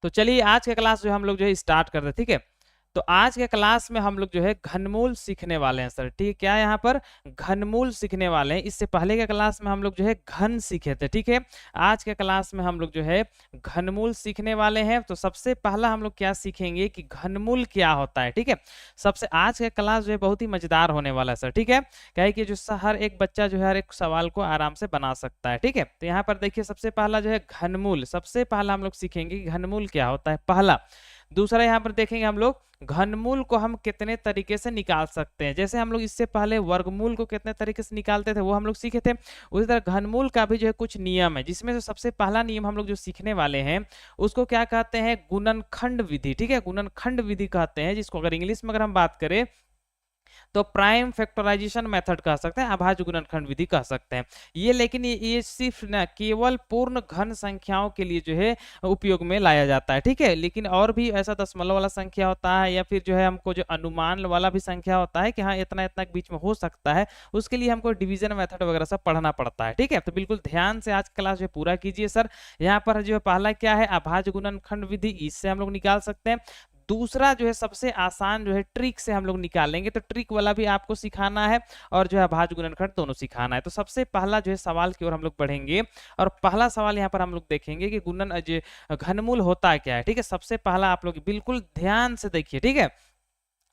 तो चलिए आज का क्लास जो हम लोग जो है स्टार्ट करते हैं, ठीक है। तो आज के क्लास में हम लोग जो है घनमूल सीखने वाले हैं सर, ठीक है। क्या यहाँ पर घनमूल सीखने वाले हैं। इससे पहले के क्लास में हम लोग जो है घन सीखे थे, ठीक है। आज के क्लास में हम लोग जो है घनमूल सीखने वाले हैं। तो सबसे पहला हम लोग क्या सीखेंगे कि घनमूल क्या होता है, ठीक है। सबसे आज का क्लास जो है बहुत ही मजेदार होने वाला है सर, ठीक है। क्या है कि हर एक बच्चा जो है हर एक सवाल को आराम से बना सकता है, ठीक है। तो यहाँ पर देखिए सबसे पहला जो है घनमूल, सबसे पहला हम लोग सीखेंगे कि घनमूल क्या होता है, पहला। दूसरा यहाँ पर देखेंगे हम लोग घनमूल को हम कितने तरीके से निकाल सकते हैं। जैसे हम लोग इससे पहले वर्गमूल को कितने तरीके से निकालते थे वो हम लोग सीखे थे, उसी तरह घनमूल का भी जो है कुछ नियम है, जिसमें से सबसे पहला नियम हम लोग जो सीखने वाले हैं उसको क्या कहते हैं, गुणनखंड विधि, ठीक है। गुणनखंड विधि कहते हैं, जिसको अगर इंग्लिश में अगर हम बात करें तो प्राइम फैक्टराइजेशन मेथड कह सकते हैं, अभाज्य गुणनखंड विधि कह सकते हैं ये। लेकिन ये सिर्फ ना केवल पूर्ण घन संख्याओं के लिए जो है उपयोग में लाया जाता है, ठीक है। लेकिन और भी ऐसा दशमलव वाला संख्या होता है, या फिर जो है हमको जो अनुमान वाला भी संख्या होता है कि हाँ इतना इतना के बीच में हो सकता है, उसके लिए हमको डिवीजन मेथड वगैरह सब पढ़ना पड़ता है, ठीक है। तो बिल्कुल ध्यान से आज क्लास जो पूरा कीजिए सर। यहाँ पर जो है पहला क्या है, अभाज्य गुणनखंड विधि, इससे हम लोग निकाल सकते हैं। दूसरा जो है सबसे आसान जो है ट्रिक से हम लोग निकालेंगे, तो ट्रिक वाला भी आपको सिखाना है और जो है अभाज्य गुणनखंड दोनों सिखाना है। तो सबसे पहला जो है सवाल की ओर हम लोग बढ़ेंगे और पहला सवाल यहाँ पर हम लोग देखेंगे कि गुणन जो घनमूल होता क्या है, ठीक है। सबसे पहला आप लोग बिल्कुल ध्यान से देखिए, ठीक है।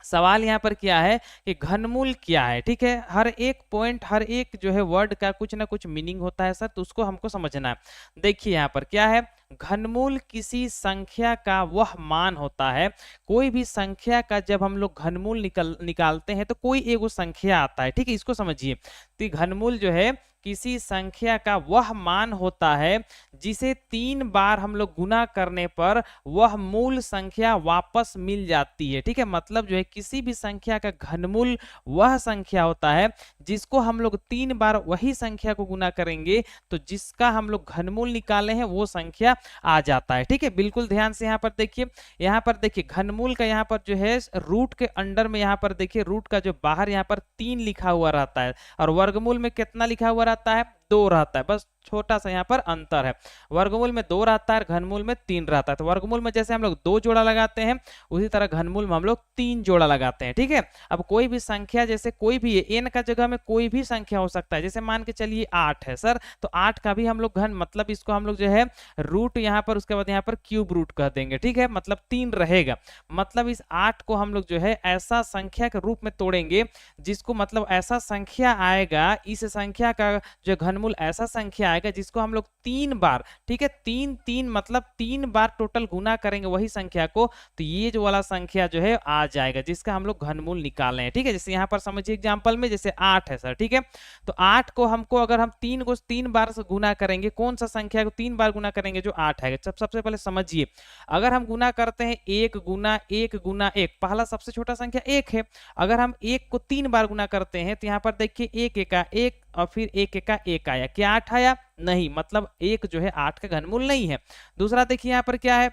सवाल यहाँ पर क्या है कि घनमूल क्या है, ठीक है। हर एक पॉइंट, हर एक जो है वर्ड का कुछ ना कुछ मीनिंग होता है सर, तो उसको हमको समझना है। देखिए यहाँ पर क्या है, घनमूल किसी संख्या का वह मान होता है। कोई भी संख्या का जब हम लोग घनमूल निकालते हैं तो कोई एगो संख्या आता है, ठीक है। इसको समझिए, तो घनमूल जो है किसी संख्या का वह मान होता है जिसे 3 बार हम लोग गुना करने पर वह मूल संख्या वापस मिल जाती है, ठीक है। मतलब जो है किसी भी संख्या का घनमूल वह संख्या होता है जिसको हम लोग 3 बार वही संख्या को गुना करेंगे तो जिसका हम लोग घनमूल निकाले हैं वो संख्या आ जाता है, ठीक है। बिल्कुल ध्यान से यहाँ पर देखिए, यहाँ पर देखिए घनमूल का यहाँ पर जो है रूट के अंडर में यहाँ पर देखिए रूट का जो बाहर यहाँ पर 3 लिखा हुआ रहता है और वर्गमूल में कितना लिखा हुआ रहता है, 2 रहता है। बस छोटा सा यहाँ पर अंतर है, वर्गमूल में 2 रहता है, घनमूल में 3 रहता है। तो वर्गमूल में जैसे हम लोग 2 जोड़ा लगाते हैं उसी तरह घनमूल में हम लोग 3 जोड़ा लगाते हैं, ठीक है। अब कोई भी संख्या, जैसे कोई भी एन का जगह में कोई भी संख्या हो सकता है, जैसे मान के चलिए 8 है सर, तो 8 का भी हम लोग घन, मतलब इसको हम लोग जो है रूट यहाँ पर, उसके बाद यहाँ पर क्यूब रूट कह देंगे, ठीक है। मतलब 3 रहेगा, मतलब इस 8 को हम लोग जो है ऐसा संख्या के रूप में तोड़ेंगे जिसको, मतलब ऐसा संख्या आएगा, इस संख्या का जो घनमूल ऐसा संख्या आएगा जिसको हम लोग 3 बार, ठीक है, 3 3 मतलब 3 बार टोटल गुना करेंगे वही संख्या को, तो ये जो वाला संख्या जो है आ जाएगा जिसका हम लोग घनमूल निकाले हैं, ठीक है। जैसे यहाँ पर समझिए एग्जांपल में जैसे 8 है सर, ठीक है। तो 8 को हमको अगर हम 3 को 3 बार से गुना करेंगे, कौन सा संख्या को 3 बार गुना करेंगे, जो 8 है। सबसे पहले समझिए, अगर हम गुना करते हैं 1 गुना 1 गुना 1, पहला सबसे छोटा संख्या 1 है। अगर हम 1 को 3 बार गुना करते हैं तो यहाँ पर देखिए 1 1 1 और फिर 1 1 1 आया, क्या 8 आया, नहीं, मतलब 1 जो है 8 का घनमूल नहीं है। दूसरा देखिए यहाँ पर क्या है,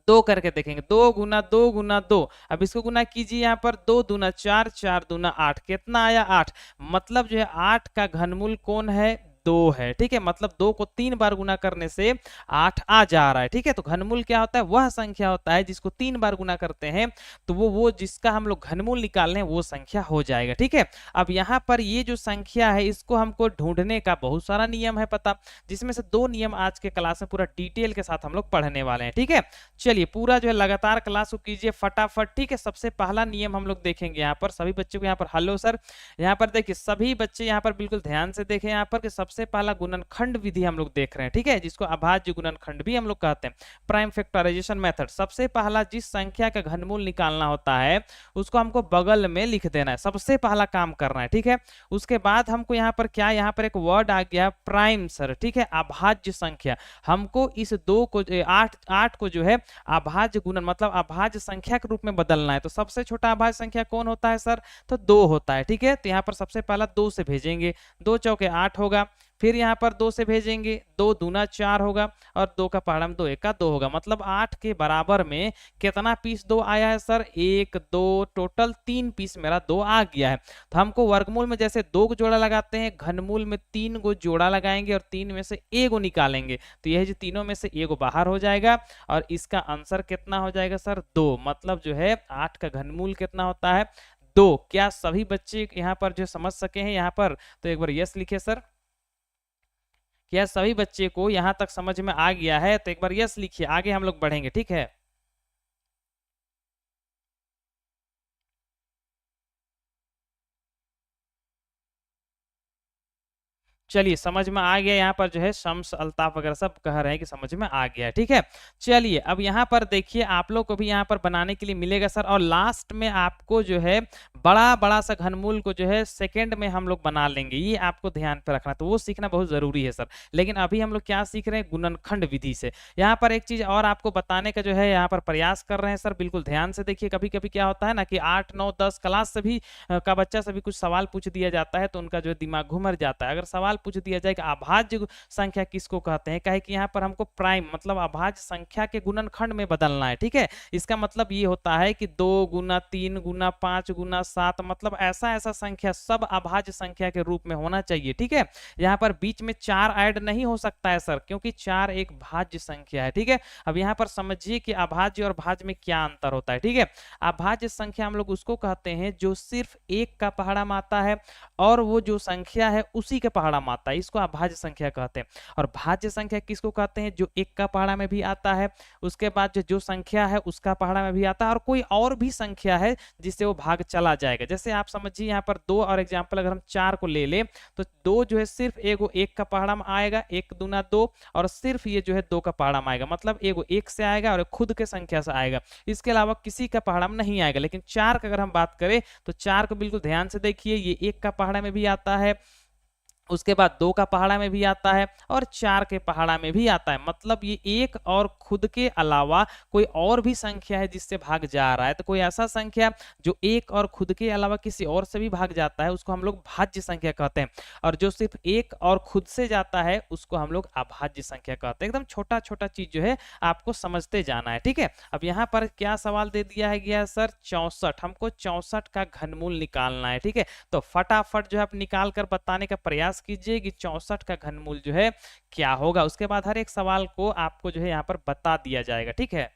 2 करके देखेंगे, 2 गुना 2 गुना 2, अब इसको गुना कीजिए, यहाँ पर 2 दूना 4, 4 दूना 8, कितना आया 8, मतलब जो है 8 का घनमूल कौन है, 2 है, ठीक है। मतलब 2 को 3 बार गुना करने से 8 आ जा रहा है, ठीक है। तो घनमूल क्या होता है, वह संख्या होता है जिसको 3 बार गुना करते हैं तो वो जिसका हम लोग घनमूल निकाल रहे हैं वो संख्या हो जाएगा, ठीक है। अब यहाँ पर ये जो संख्या है इसको हमको ढूंढने का बहुत सारा नियम है पता, जिसमें से 2 नियम आज के क्लास में पूरा डिटेल के साथ हम लोग पढ़ने वाले हैं, ठीक है। चलिए पूरा जो है लगातार क्लास को कीजिए फटाफट, ठीक है। सबसे पहला नियम हम लोग देखेंगे, यहाँ पर सभी बच्चों को यहाँ पर हेलो सर, यहाँ पर देखिए सभी बच्चे यहाँ पर बिल्कुल ध्यान से देखें, यहाँ पर सबसे पहला गुणनखंड विधि हम लोग देख रहे हैं, ठीक है, जिसको अभाज्य गुणनखंड भी हम लोग कहते हैं, प्राइम फैक्टराइजेशन मेथड। सबसे पहला जिस संख्या का घनमूल निकालना होता है उसको हमको बगल में लिख देना है, सबसे पहला काम करना है, ठीक है। उसके बाद हमको यहाँ पर क्या, यहाँ पर एक वर्ड आ गया प्राइम सर, ठीक है, अभाज्य संख्या। हमको इस 2 को 8 को जो है अभाज्य गुणन, मतलब अभाज्य संख्या के रूप में बदलना है। तो सबसे छोटा अभाज्य संख्या कौन होता है सर, तो 2 होता है, ठीक है। तो यहाँ पर सबसे पहला 2 से भेजेंगे, 2 चौके 8 होगा, फिर यहाँ पर 2 से भेजेंगे, 2 दूना 4 होगा और 2 का पहाड़ा में 2 एक का 2 होगा, मतलब 8 के बराबर में कितना पीस 2 आया है सर, 1 2 टोटल 3 पीस मेरा 2 आ गया है। तो हमको वर्गमूल में जैसे 2 को जोड़ा लगाते हैं, घनमूल में 3 को जोड़ा लगाएंगे और 3 में से ए को निकालेंगे, तो यह जो तीनों में से ए को बाहर हो जाएगा और इसका आंसर कितना हो जाएगा सर 2, मतलब जो है 8 का घनमूल कितना होता है 2। क्या सभी बच्चे यहाँ पर जो समझ सके हैं यहाँ पर, तो एक बार यस लिखे सर। क्या सभी बच्चे को यहाँ तक समझ में आ गया है, तो एक बार यस लिखिए, आगे हम लोग बढ़ेंगे, ठीक है। चलिए समझ में आ गया, यहाँ पर जो है शम्स अल्ताफ वगैरह सब कह रहे हैं कि समझ में आ गया है, ठीक है। चलिए अब यहाँ पर देखिए आप लोग को भी यहाँ पर बनाने के लिए मिलेगा सर, और लास्ट में आपको जो है बड़ा बड़ा सा घनमूल को जो है सेकंड में हम लोग बना लेंगे, ये आपको ध्यान पे रखना, तो वो सीखना बहुत जरूरी है सर। लेकिन अभी हम लोग क्या सीख रहे हैं, गुणनखंड विधि से। यहाँ पर एक चीज और आपको बताने का जो है यहाँ पर प्रयास कर रहे हैं सर, बिल्कुल ध्यान से देखिए। कभी कभी क्या होता है ना कि 8 9 10 क्लास से भी का बच्चा से भी कुछ सवाल पूछ दिया जाता है, तो उनका जो है दिमाग घुमर जाता है। अगर सवाल पूछ दिया जाए कि अभाज्य संख्या किसको कहते हैं, कहे कि यहाँ पर हमको प्राइम मतलब अभाज्य संख्या के गुणनखंड में बदलना है, ठीक है। इसका मतलब ये होता है कि 2 गुना 3 गुना 5 गुना 7, मतलब ऐसा ऐसा संख्या सब अभाज्य संख्या के रूप में होना चाहिए, ठीक है। यहाँ पर बीच में 4 ऐड नहीं हो सकता है सर, क्योंकि 4 एक भाज्य संख्या है, ठीक है। अब यहाँ पर समझिए कि अभाज्य और भाज्य में क्या अंतर होता है, ठीक है। अभाज्य संख्या हम लोग उसको कहते हैं जो सिर्फ एक का पहाड़ा में आता है और वो जो संख्या है उसी के पहाड़ा में आता है, इसको अभाज्य संख्या कहते हैं। और भाज्य संख्या किसको कहते हैं, जो एक का पहाड़ा में भी आता है, उसके बाद जो संख्या है उसका पहाड़ा में भी आता है, और कोई और भी संख्या है जिससे वो भाग चला जाएगा। जैसे आप समझिए यहाँ पर 2 और एग्जाम्पल अगर हम 4 को ले ले, तो 2 जो है सिर्फ एगो एक का पहाड़ा में आएगा, 1 दूना 2, और सिर्फ ये जो है 2 का पहाड़ा में आएगा, मतलब एगो 1 से आएगा और खुद के संख्या से आएगा, इसके अलावा किसी का पहाड़ा में नहीं आएगा। लेकिन 4 का अगर हम बात करें तो 4 को बिल्कुल ध्यान से देखिए, ये 1 का पहाड़ा में भी आता है, उसके बाद 2 का पहाड़ा में भी आता है और 4 के पहाड़ा में भी आता है, मतलब ये एक और खुद के अलावा कोई और भी संख्या है जिससे भाग जा रहा है। तो कोई ऐसा संख्या जो एक और खुद के अलावा किसी और से भी भाग जाता है उसको हम लोग भाज्य संख्या कहते हैं, और जो सिर्फ एक और खुद से जाता है उसको हम लोग अभाज्य संख्या कहते हैं। एकदम छोटा छोटा चीज जो है आपको समझते जाना है, ठीक है। अब यहाँ पर क्या सवाल दे दिया है गया सर, 64, हमको 64 का घनमूल निकालना है, ठीक है। तो फटाफट जो है आप निकाल कर बताने का प्रयास कीजिए कि 64 का घनमूल जो है क्या होगा। उसके बाद हर एक सवाल को आपको जो है यहाँ पर बता दिया जाएगा, ठीक है।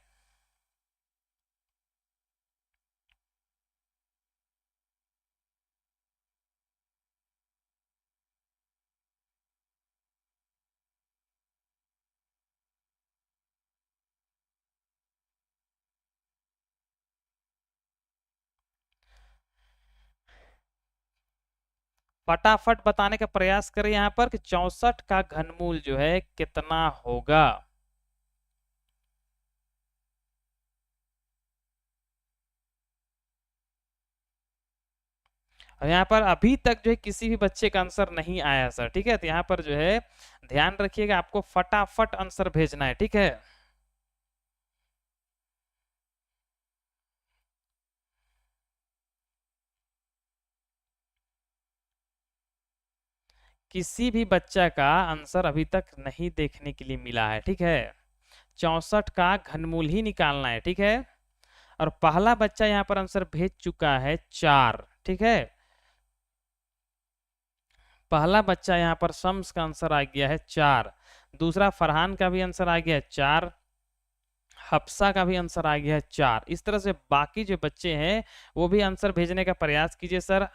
फटाफट बताने का प्रयास करें यहाँ पर कि 64 का घनमूल जो है कितना होगा। और यहाँ पर अभी तक जो है किसी भी बच्चे का आंसर नहीं आया सर, ठीक है। तो यहाँ पर जो है ध्यान रखिएगा, आपको फटाफट आंसर भेजना है, ठीक है। किसी भी बच्चा का आंसर अभी तक नहीं देखने के लिए मिला है, ठीक है। 64 का घनमूल ही निकालना है, ठीक है। और पहला बच्चा यहाँ पर आंसर भेज चुका है 4, ठीक है। पहला बच्चा यहाँ पर शम्स का आंसर आ गया है 4, दूसरा फरहान का भी आंसर आ गया है 4, हफ्सा का भी आंसर आ गया है 4। इस तरह से बाकी जो बच्चे हैं वो भी आंसर भेजने का प्रयास कीजिए सर।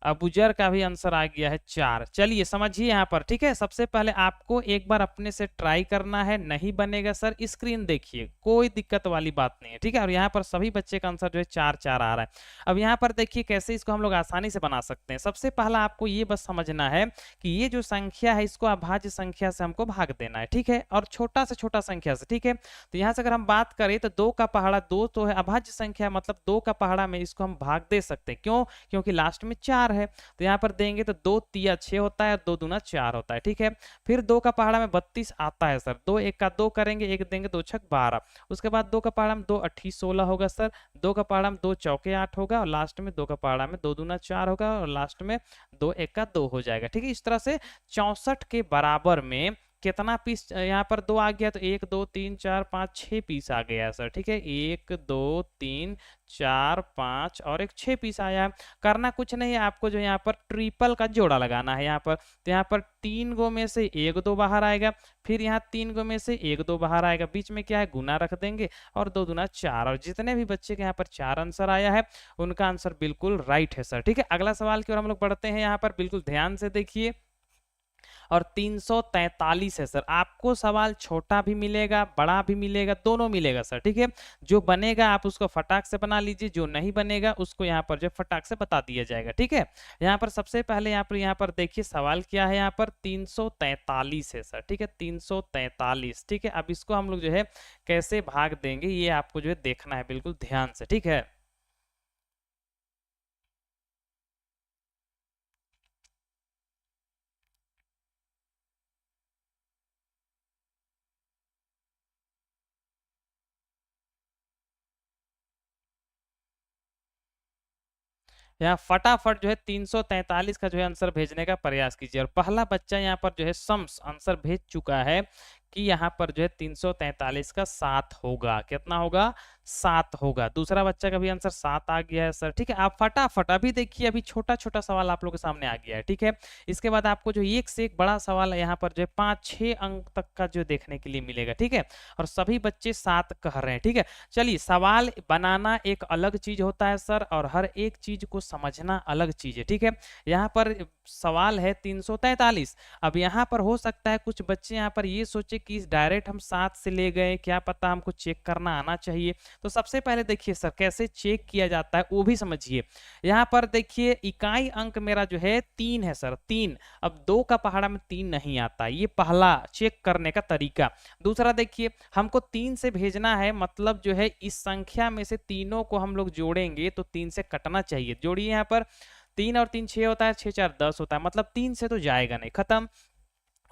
अबूजर का भी आंसर आ गया है 4। चलिए समझिए यहाँ पर, ठीक है। सबसे पहले आपको एक बार अपने से ट्राई करना है, नहीं बनेगा सर स्क्रीन देखिए, कोई दिक्कत वाली बात नहीं है, ठीक है। और यहाँ पर सभी बच्चे का आंसर जो है 4 4 आ रहा है। अब यहाँ पर देखिए कैसे इसको हम लोग आसानी से बना सकते हैं। सबसे पहला आपको ये बस समझना है कि ये जो संख्या है इसको अभाज्य संख्या से हमको भाग देना है, ठीक है, और छोटा से छोटा संख्या से, ठीक है। तो यहाँ से अगर हम बात करें तो 2 का पहाड़ा 2 तो है अभाज्य संख्या, मतलब 2 का पहाड़ा में इसको हम भाग दे सकते हैं। क्यों? क्योंकि लास्ट में 4 है, तो यहाँ पर देंगे तो 2 तिया 6 होता है, 2 दूना 4 होता है, ठीक है। फिर 2 का पहाड़ा में 32 आता है सर, 2 एक का 2 करेंगे, 1 देंगे, 2 छक 12। उसके बाद 2 का पहाड़ा में 2 अट्ठी 16 होगा सर, 2 का पहाड़ा में 2 चौके 8 होगा, और लास्ट में 2 का पहाड़ा में 2 दूना 4 होगा, और लास्ट में 2 एक का 2 हो जाएगा, ठीक है। इस तरह से 64 के बराबर में कितना पीस यहाँ पर 2 आ गया, तो 1 2 3 4 5 6 पीस आ गया सर, ठीक है। 1 2 3 4 5 और एक 6 पीस आया है। करना कुछ नहीं है, आपको जो यहाँ पर ट्रिपल का जोड़ा लगाना है यहाँ पर, तो यहाँ पर 3 गो में से 1 2 बाहर आएगा, फिर यहाँ 3 गो में से 1 2 बाहर आएगा, बीच में क्या है गुना रख देंगे, और 2 दूना 4, और जितने भी बच्चे के यहाँ पर 4 आंसर आया है उनका आंसर बिल्कुल राइट है सर, ठीक है। अगला सवाल की ओर हम लोग बढ़ते हैं, यहाँ पर बिल्कुल ध्यान से देखिए, और 343 है सर। आपको सवाल छोटा भी मिलेगा, बड़ा भी मिलेगा, दोनों मिलेगा सर, ठीक है। जो बनेगा आप उसको फटाक से बना लीजिए, जो नहीं बनेगा उसको यहाँ पर जो फटाक से बता दिया जाएगा, ठीक है। यहाँ पर सबसे पहले यहाँ पर देखिए सवाल क्या है, यहाँ पर 343 है सर, ठीक है, 343, ठीक है। अब इसको हम लोग जो है कैसे भाग देंगे ये आपको जो है देखना है बिल्कुल ध्यान से, ठीक है। यहाँ फटाफट जो है 343 का जो है आंसर भेजने का प्रयास कीजिए, और पहला बच्चा यहाँ पर जो है सम्स आंसर भेज चुका है कि यहाँ पर जो है 343 का 7 होगा, कितना होगा 7 होगा। दूसरा बच्चा का भी आंसर 7 आ गया है सर, ठीक है। आप फटाफट अभी देखिए, अभी छोटा छोटा सवाल आप लोगों के सामने आ गया है, ठीक है। इसके बाद आपको जो एक से एक बड़ा सवाल है यहाँ पर जो है 5-6 अंक तक का जो देखने के लिए मिलेगा, ठीक है। और सभी बच्चे 7 कह रहे हैं, ठीक है। चलिए, सवाल बनाना एक अलग चीज होता है सर, और हर एक चीज को समझना अलग चीज है, ठीक है। यहाँ पर सवाल है 343। अब यहाँ पर हो सकता है कुछ बच्चे यहाँ पर ये सोचे कि डायरेक्ट हम 7 से ले गए, क्या पता हमको चेक करना आना चाहिए। तो सबसे पहले देखिए सर कैसे चेक किया जाता है वो भी समझिए। यहाँ पर देखिए इकाई अंक मेरा जो है 3 है सर, 3। अब 2 का पहाड़ा में 3 नहीं आता, ये पहला चेक करने का तरीका। दूसरा देखिए, हमको 3 से भेजना है, मतलब जो है इस संख्या में से तीनों को हम लोग जोड़ेंगे तो 3 से कटना चाहिए। जोड़िए, यहाँ पर 3 और 3 6 होता है, 6 4 10 होता है, मतलब 3 से तो जाएगा नहीं, खत्म।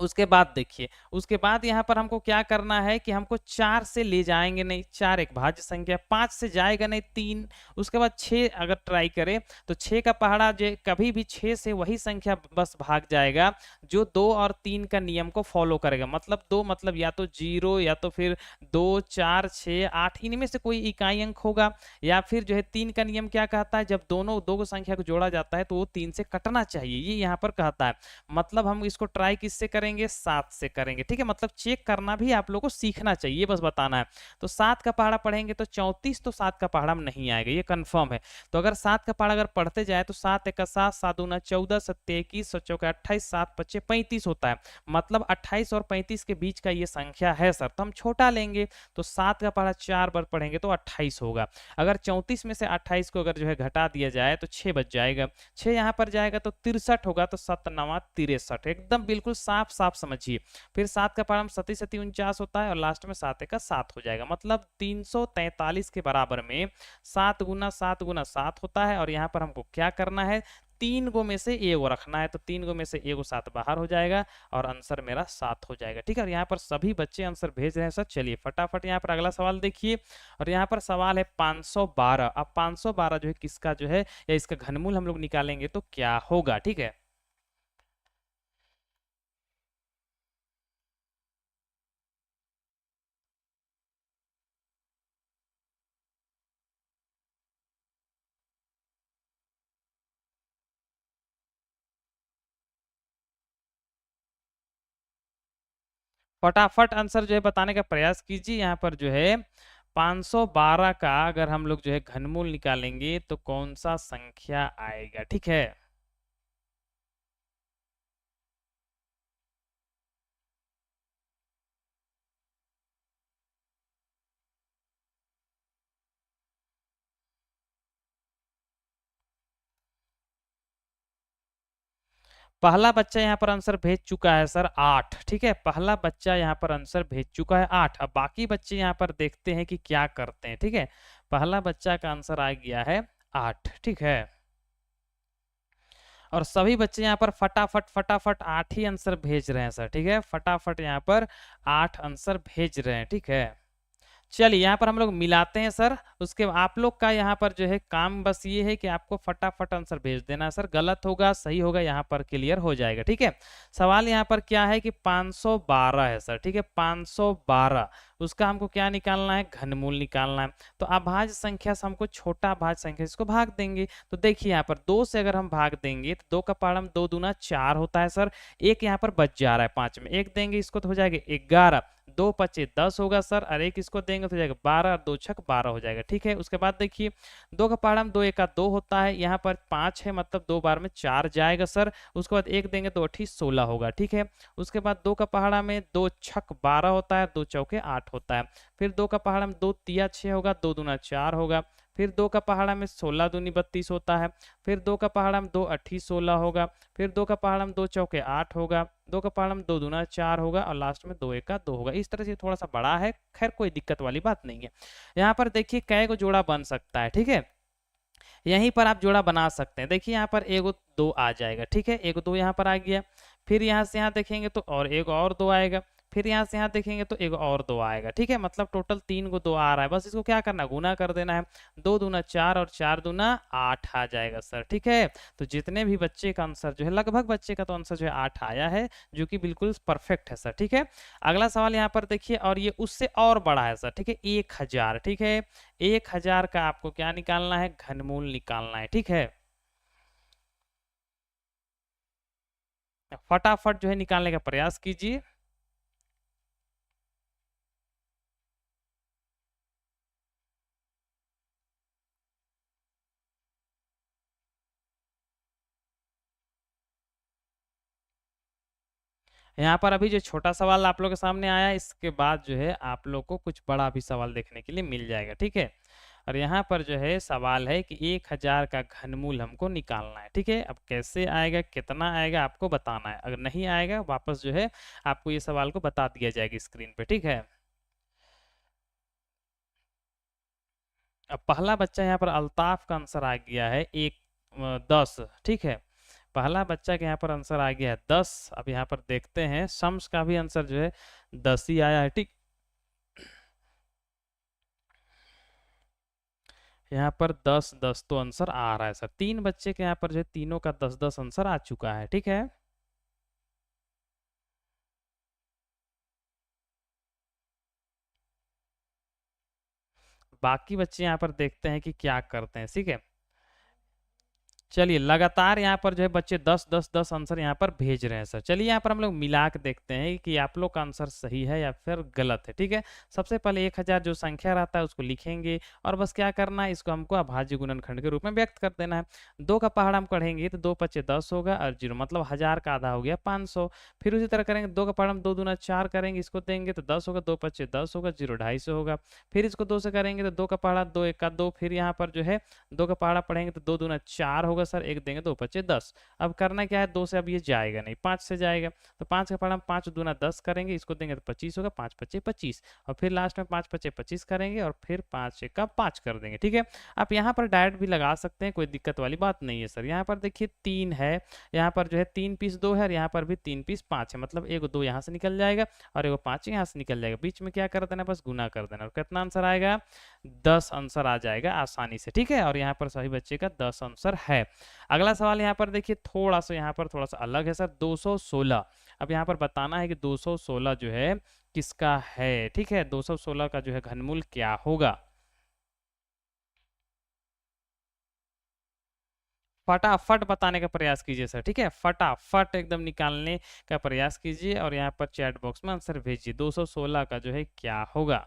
उसके बाद देखिए, उसके बाद यहाँ पर हमको क्या करना है कि हमको 4 से ले जाएंगे नहीं, 4 एक भाज्य संख्या, 5 से जाएगा नहीं, 3। उसके बाद 6 अगर ट्राई करें तो 6 का पहाड़ा जो कभी भी 6 से वही संख्या बस भाग जाएगा जो 2 और 3 का नियम को फॉलो करेगा। मतलब 2 मतलब या तो 0 या तो फिर 2 4 6 8 इनमें से कोई इकाई अंक होगा, या फिर जो है 3 का नियम क्या कहता है, जब दोनों दो संख्या को जोड़ा जाता है तो वो 3 से कटना चाहिए, ये यहाँ पर कहता है। मतलब हम इसको ट्राई किससे करेंगे, 7 से करेंगे, ठीक है। मतलब चेक करना भी आप लोगों को सीखना चाहिए, बस बताना है। तो 7 का पहाड़ा पढ़ेंगे तो 34 तो 7 का पहाड़ा में नहीं आएगा, ये कंफर्म है। तो अगर 7 का पहाड़ा अगर पढ़ते जाए तो 7 एक 7, 7 दूना 14, 7 21, 7 चौका 28, 7 पच्चे 35 होता है। मतलब 28 और 35 के बीच का ये संख्या है सर, तो हम छोटा लेंगे तो 7 का पहाड़ा 4 बार पढ़ेंगे तो 28 होगा। अगर 34 में से 28 को अगर जो है घटा दिया जाए तो 6 बच जाएगा, 6 यहाँ पर जाएगा तो 63 होगा, तो 7 9 63, एकदम बिल्कुल साफ साफ समझिए। फिर 7 का पहाड़ा 37 7 49 होता है, और लास्ट में 7 का 7 हो जाएगा। मतलब 343 के बराबर में 7 गुना 7 गुना 7 होता है, और यहाँ पर हमको क्या करना है, 3 गो में से एगो रखना है, तो 3 गो में से एगो 7 बाहर हो जाएगा, और आंसर मेरा 7 हो जाएगा, ठीक है। और यहाँ पर सभी बच्चे आंसर भेज रहे हैं सर। चलिए फटाफट यहाँ पर अगला सवाल देखिए, और यहाँ पर सवाल है 512। अब 512 जो है किसका जो है, या इसका घनमूल हम लोग निकालेंगे तो क्या होगा, ठीक है। फटाफट आंसर जो है बताने का प्रयास कीजिए। यहाँ पर जो है 512 का अगर हम लोग जो है घनमूल निकालेंगे तो कौन सा संख्या आएगा, ठीक है। पहला बच्चा यहाँ पर आंसर भेज चुका है सर 8, ठीक है। पहला बच्चा यहाँ पर आंसर भेज चुका है 8। अब बाकी बच्चे यहाँ पर देखते हैं कि क्या करते हैं, ठीक है। पहला बच्चा का आंसर आ गया है 8, ठीक है। और सभी बच्चे यहाँ पर फटाफट फटाफट 8 ही आंसर भेज रहे हैं सर, ठीक है, फटाफट यहाँ पर 8 आंसर भेज रहे हैं, ठीक है। चलिए यहाँ पर हम लोग मिलाते हैं सर। उसके आप लोग का यहाँ पर जो है काम बस ये है कि आपको फटाफट आंसर भेज देना है सर, गलत होगा सही होगा यहाँ पर क्लियर हो जाएगा, ठीक है। सवाल यहाँ पर क्या है कि 512 है सर, ठीक है, 512 उसका हमको क्या निकालना है, घनमूल निकालना है। तो अभाज्य संख्या से हमको छोटा अभाज्य संख्या इसको भाग देंगे। तो देखिए यहाँ पर 2 से अगर हम भाग देंगे तो 2 का पहाड़ 2 दूना 4 होता है सर, एक यहाँ पर बच जा रहा है 5 में, एक देंगे इसको तो हो जाएगा 11, 2 पचे 10 होगा सर, और एक इसको देंगे तो हो जाएगा 12, 2 छक 12 हो जाएगा, ठीक है। उसके बाद देखिए 2 का पहाड़ 2 एका 2 होता है, यहाँ पर 5 है मतलब 2 बार में 4 जाएगा सर। उसके बाद एक देंगे 2 अठी 16 होगा, ठीक है। उसके बाद 2 का पहाड़ा में 2 छक 12 होता है, 2 चौके 8 होता है। फिर 2 का पहाड़ा में 2 तिया 6 होगा, 2 दूना 4 होगा। फिर 2 का पहाड़ा में 16 दूनी 32 होता है। फिर 2 का पहाड़ा में 2 अठी 16 होगा। फिर 2 का पहाड़ा में 2 चौके 8 होगा। 2 का पहाड़ा में 2 दूना 4 होगा, और लास्ट में 2 एका 2 होगा। इस तरह से थोड़ा सा बड़ा है, खैर कोई दिक्कत वाली बात नहीं है। यहाँ पर देखिए कै को जोड़ा बन सकता है, ठीक है, यहीं पर आप जोड़ा बना सकते हैं। देखिए यहाँ पर एगो 2 आ जाएगा, ठीक है, एगो 2 यहाँ पर आ गया। फिर यहाँ से यहाँ देखेंगे तो और एक और 2 आएगा। फिर यहाँ से यहाँ देखेंगे तो एक और 2 आएगा, ठीक है, मतलब टोटल 3 गो 2 आ रहा है। बस इसको क्या करना है, गुना कर देना है। 2 दूना 4 और 4 दूना 8 आ जाएगा सर, ठीक है। तो जितने भी बच्चे का आंसर जो है, लगभग बच्चे का तो आंसर जो है 8 आया है, जो कि बिल्कुल परफेक्ट है सर, ठीक है। अगला सवाल यहाँ पर देखिए, और ये उससे और बड़ा है सर, ठीक है, 1000, ठीक है, 1000 का आपको क्या निकालना है, घनमूल निकालना है, ठीक है। फटाफट जो है निकालने का प्रयास कीजिए। यहाँ पर अभी जो छोटा सवाल आप लोग के सामने आया, इसके बाद जो है आप लोग को कुछ बड़ा भी सवाल देखने के लिए मिल जाएगा, ठीक है। और यहाँ पर जो है सवाल है कि 1000 का घनमूल हमको निकालना है, ठीक है। अब कैसे आएगा, कितना आएगा, आपको बताना है। अगर नहीं आएगा वापस जो है आपको ये सवाल को बता दिया जाएगा स्क्रीन पे, ठीक है। अब पहला बच्चा यहाँ पर अल्ताफ का आंसर आ गया है 10, ठीक है। पहला बच्चा के यहाँ पर आंसर आ गया है 10। अब यहाँ पर देखते हैं शम्स का भी आंसर जो है 10 ही आया है, ठीक। यहाँ पर 10 10 तो आंसर आ रहा है सर। 3 बच्चे के यहाँ पर जो है तीनों का 10 10 आंसर आ चुका है, ठीक है। बाकी बच्चे यहाँ पर देखते हैं कि क्या करते हैं, ठीक है। चलिए लगातार यहाँ पर जो है बच्चे 10 10 10 आंसर यहाँ पर भेज रहे हैं सर। चलिए यहाँ पर हम लोग मिला के देखते हैं कि आप लोग का आंसर सही है या फिर गलत है, ठीक है। सबसे पहले 1000 जो संख्या रहता है उसको लिखेंगे, और बस क्या करना है, इसको हमको अभाज्य गुणनखंड के रूप में व्यक्त कर देना है। 2 का पहाड़ हम पढ़ेंगे तो 2 पचे 10 होगा, और 0 मतलब 1000 का आधा हो गया 500। फिर उसी तरह करेंगे, 2 का पहाड़ हम 2 दूना 4 करेंगे, इसको देंगे तो 10 होगा, 2 पचे 10 होगा, 0 250 होगा। फिर इसको 2 से करेंगे तो 2 का पहाड़ा 2 एका 2, फिर यहाँ पर जो है 2 का पहाड़ा पढ़ेंगे तो 2 दूना 4 होगा सर, एक देंगे 2 पचे 10। अब करना क्या है, 2 से अब ये जाएगा नहीं, 5 से जाएगा। तो 5 का पहाड़ा 5 दूना 10 करेंगे, इसको देंगे तो 25 होगा, 5 पचे 25। और फिर लास्ट में 5 पचे 25 करेंगे, और फिर 5 का 5 कर देंगे, ठीक है। आप यहाँ पर डायरेक्ट भी लगा सकते हैं, कोई दिक्कत वाली बात नहीं है सर। यहाँ पर देखिए 3 है, यहाँ पर जो है 3 पीस 2 है, और यहाँ पर भी 3 पीस 5 है, मतलब एक 2 यहाँ से निकल जाएगा और एक 5 यहाँ से निकल जाएगा। बीच में क्या कर देना, बस गुना कर देना, और कितना आंसर आएगा, 10 आंसर आ जाएगा आसानी से, ठीक है। और यहाँ पर सभी बच्चे का 10 आंसर है। अगला सवाल यहाँ पर देखिए थोड़ा सा यहाँ पर थोड़ा सा अलग है सर, 216। अब यहाँ पर बताना है कि 216 जो है किसका है, ठीक है। 216 का जो है घनमूल क्या होगा। फटाफट बताने का प्रयास कीजिए सर, ठीक है, फटाफट एकदम निकालने का प्रयास कीजिए, और यहाँ पर चैट बॉक्स में आंसर भेजिए 216 का जो है क्या होगा।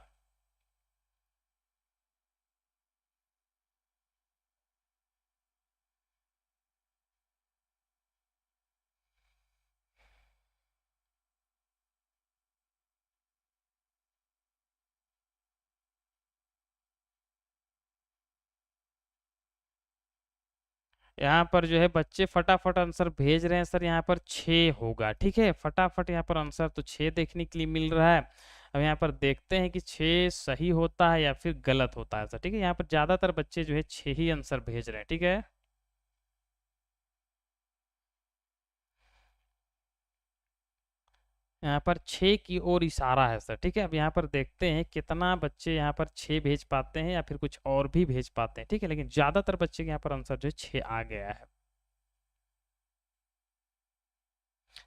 यहाँ पर जो है बच्चे फटाफट आंसर भेज रहे हैं सर, यहाँ पर 6 होगा, ठीक है। फटाफट यहाँ पर आंसर तो 6 देखने के लिए मिल रहा है। अब यहाँ पर देखते हैं कि 6 सही होता है या फिर गलत होता है सर, ठीक है। यहाँ पर ज्यादातर बच्चे जो है 6 ही आंसर भेज रहे हैं, ठीक है। यहाँ पर 6 की ओर इशारा है सर। ठीक है, अब यहाँ पर देखते हैं कितना बच्चे यहाँ पर 6 भेज पाते हैं या फिर कुछ और भी भेज पाते हैं। ठीक है, लेकिन ज़्यादातर बच्चे के यहाँ पर आंसर जो है 6 आ गया है।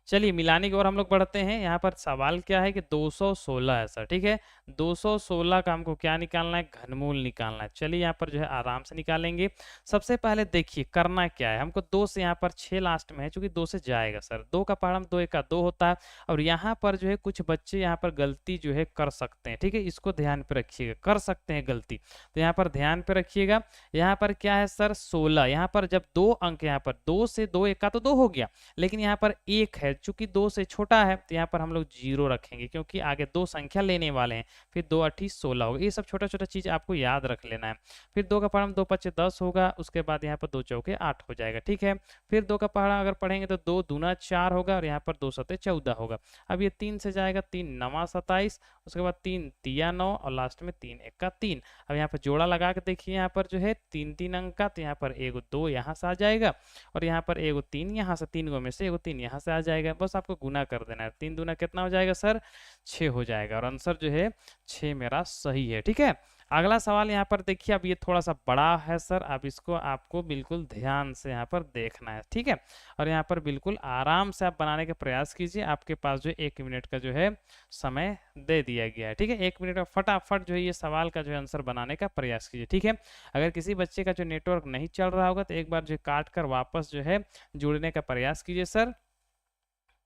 चलिए मिलाने की ओर हम लोग बढ़ते हैं। यहाँ पर सवाल क्या है कि 216 है सर। ठीक है, 216 का हमको क्या निकालना है, घनमूल निकालना है। चलिए यहाँ पर जो है आराम से निकालेंगे। सबसे पहले देखिए करना क्या है, हमको 2 से यहाँ पर 6 लास्ट में है, चूंकि 2 से जाएगा सर। 2 का पहाड़ 2 1 का 2 होता है। और यहाँ पर जो है कुछ बच्चे यहाँ पर गलती जो है कर सकते हैं। ठीक है, इसको ध्यान पे रखिएगा, कर सकते हैं गलती, तो यहाँ पर ध्यान पे रखिएगा। यहाँ पर क्या है सर, 16। यहाँ पर जब 2 अंक, यहाँ पर 2 से 2 1 का तो 2 हो गया, लेकिन यहाँ पर 1 है, चूंकि 2 से छोटा है तो यहाँ पर हम लोग 0 रखेंगे, क्योंकि आगे 2 संख्या लेने वाले हैं। फिर 2 8 16 होगा। ये सब छोटा छोटा चीज आपको याद रख लेना है। फिर 2 का पहाड़ा 2 5 10 होगा। उसके बाद यहाँ पर 2 चौके 8 हो जाएगा। ठीक है, फिर 2 का पहाड़ा अगर पढ़ेंगे तो 2 दूना 4 होगा और यहाँ पर 2 सते 14 होगा। अब ये 3 से जाएगा, 3 9 27, उसके बाद 3 तिया 9 और लास्ट में 3 1 का 3। अब यहाँ पर जोड़ा लगा के देखिए, यहाँ पर जो है 3 3 अंक का, तो यहाँ पर एगो 2 यहाँ से आ जाएगा और यहाँ पर एगो 3 यहाँ से, 3 गो में से एगो 3 यहाँ से आ जाएगा। बस आपको गुना कर देना है। 3 दूना कितना हो जाएगा सर, 6 हो जाएगा और आंसर जो है 6 मेरा सही है। ठीक है, अगला सवाल यहाँ पर देखिए। अब ये थोड़ा सा बड़ा है सर, अब इसको आपको बिल्कुल ध्यान से यहाँ पर देखना है। ठीक है, और यहाँ पर बिल्कुल आराम से आप बनाने का प्रयास कीजिए। आपके पास जो 1 मिनट का जो है समय दे दिया गया है। ठीक है, 1 मिनट में फटाफट जो है ये सवाल का जो है आंसर बनाने का प्रयास कीजिए। ठीक है, अगर किसी बच्चे का जो नेटवर्क नहीं चल रहा होगा तो एक बार जो काट कर वापस जो है जुड़ने का प्रयास कीजिए सर,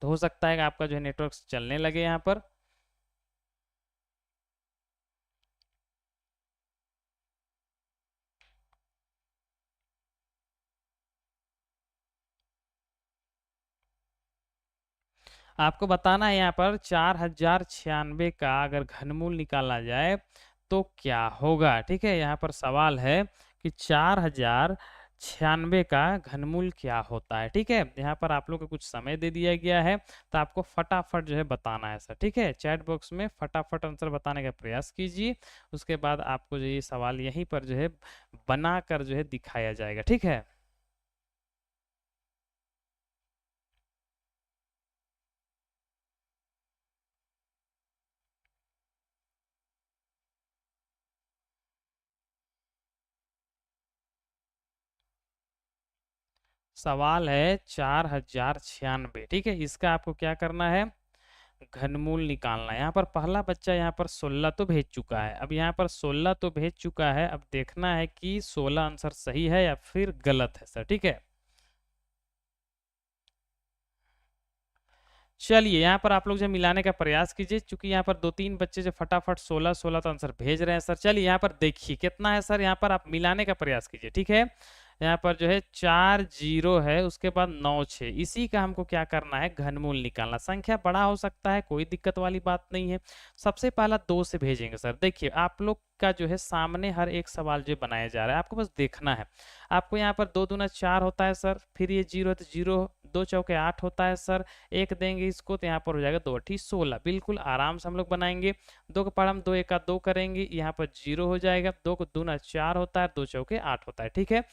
तो हो सकता है कि आपका जो है नेटवर्क चलने लगे यहाँ पर। आपको बताना है यहाँ पर 4096 का अगर घनमूल निकाला जाए तो क्या होगा। ठीक है, यहाँ पर सवाल है कि 4096 का घनमूल क्या होता है। ठीक है, यहाँ पर आप लोग को कुछ समय दे दिया गया है, तो आपको फटाफट जो है बताना है सर। ठीक है, चैट बॉक्स में फटाफट आंसर बताने का प्रयास कीजिए। उसके बाद आपको जो ये सवाल यहीं पर जो है बनाकर जो है दिखाया जाएगा। ठीक है, सवाल है 4096। ठीक है, इसका आपको क्या करना है, घनमूल निकालना है। यहाँ पर पहला बच्चा यहाँ पर 16 तो भेज चुका है। अब यहाँ पर 16 तो भेज चुका है, अब देखना है कि 16 आंसर सही है या फिर गलत है सर। ठीक है, चलिए यहाँ पर आप लोग जो मिलाने का प्रयास कीजिए, क्योंकि यहाँ पर 2 3 बच्चे जो फटाफट 16 16 तो आंसर भेज रहे हैं सर। चलिए यहाँ पर देखिए कितना है सर, यहाँ पर आप मिलाने का प्रयास कीजिए। ठीक है, यहाँ पर जो है 4 0 है, उसके बाद 9 6, इसी का हमको क्या करना है, घनमूल निकालना। संख्या बड़ा हो सकता है, कोई दिक्कत वाली बात नहीं है। सबसे पहला 2 से भेजेंगे सर। देखिए आप लोग का जो है सामने हर एक सवाल जो बनाया जा रहा है, आपको बस देखना है। आपको यहाँ पर 2 दूना 4 होता है सर, फिर ये 0 है तो 0, 2 चौके 8 होता है सर, 1 देंगे इसको तो यहाँ पर हो जाएगा 2 8 16। बिल्कुल आराम से हम लोग बनाएंगे। 2 का पहाड़ा हम 2 1 का 2 करेंगे, यहाँ पर 0 हो जाएगा। 2 को दूना 4 होता है, 2 चौके 8 होता है। ठीक है,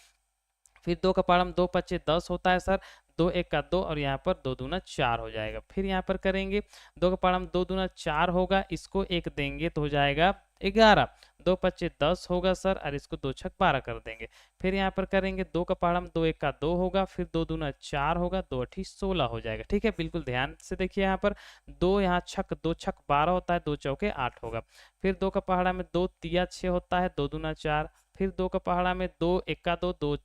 फिर 2 का पहाड़ा 2 5 10 होता है सर, 2 1 का 2 और यहाँ पर 2 दूना 4 हो जाएगा। फिर यहाँ पर करेंगे 2 का पहाड़ा 2 दूना 4 होगा, इसको 1 देंगे तो हो जाएगा 11। 2 5 10 होगा सर और इसको 2 छक 12 कर देंगे। फिर यहाँ पर करेंगे 2 का पहाड़ा 2 1 का 2 होगा, फिर 2 दूना 4 होगा, 2 8 16 हो जाएगा। ठीक है, बिल्कुल ध्यान से देखिए, यहाँ पर 2 यहाँ छक 2 छक 12 होता है, 2 चौके 8 होगा। फिर 2 का पहाड़ा में 2 तिया 6 होता है, 2 दूना 4। फिर 2 का पहाड़ा में 2 1 का 2, 2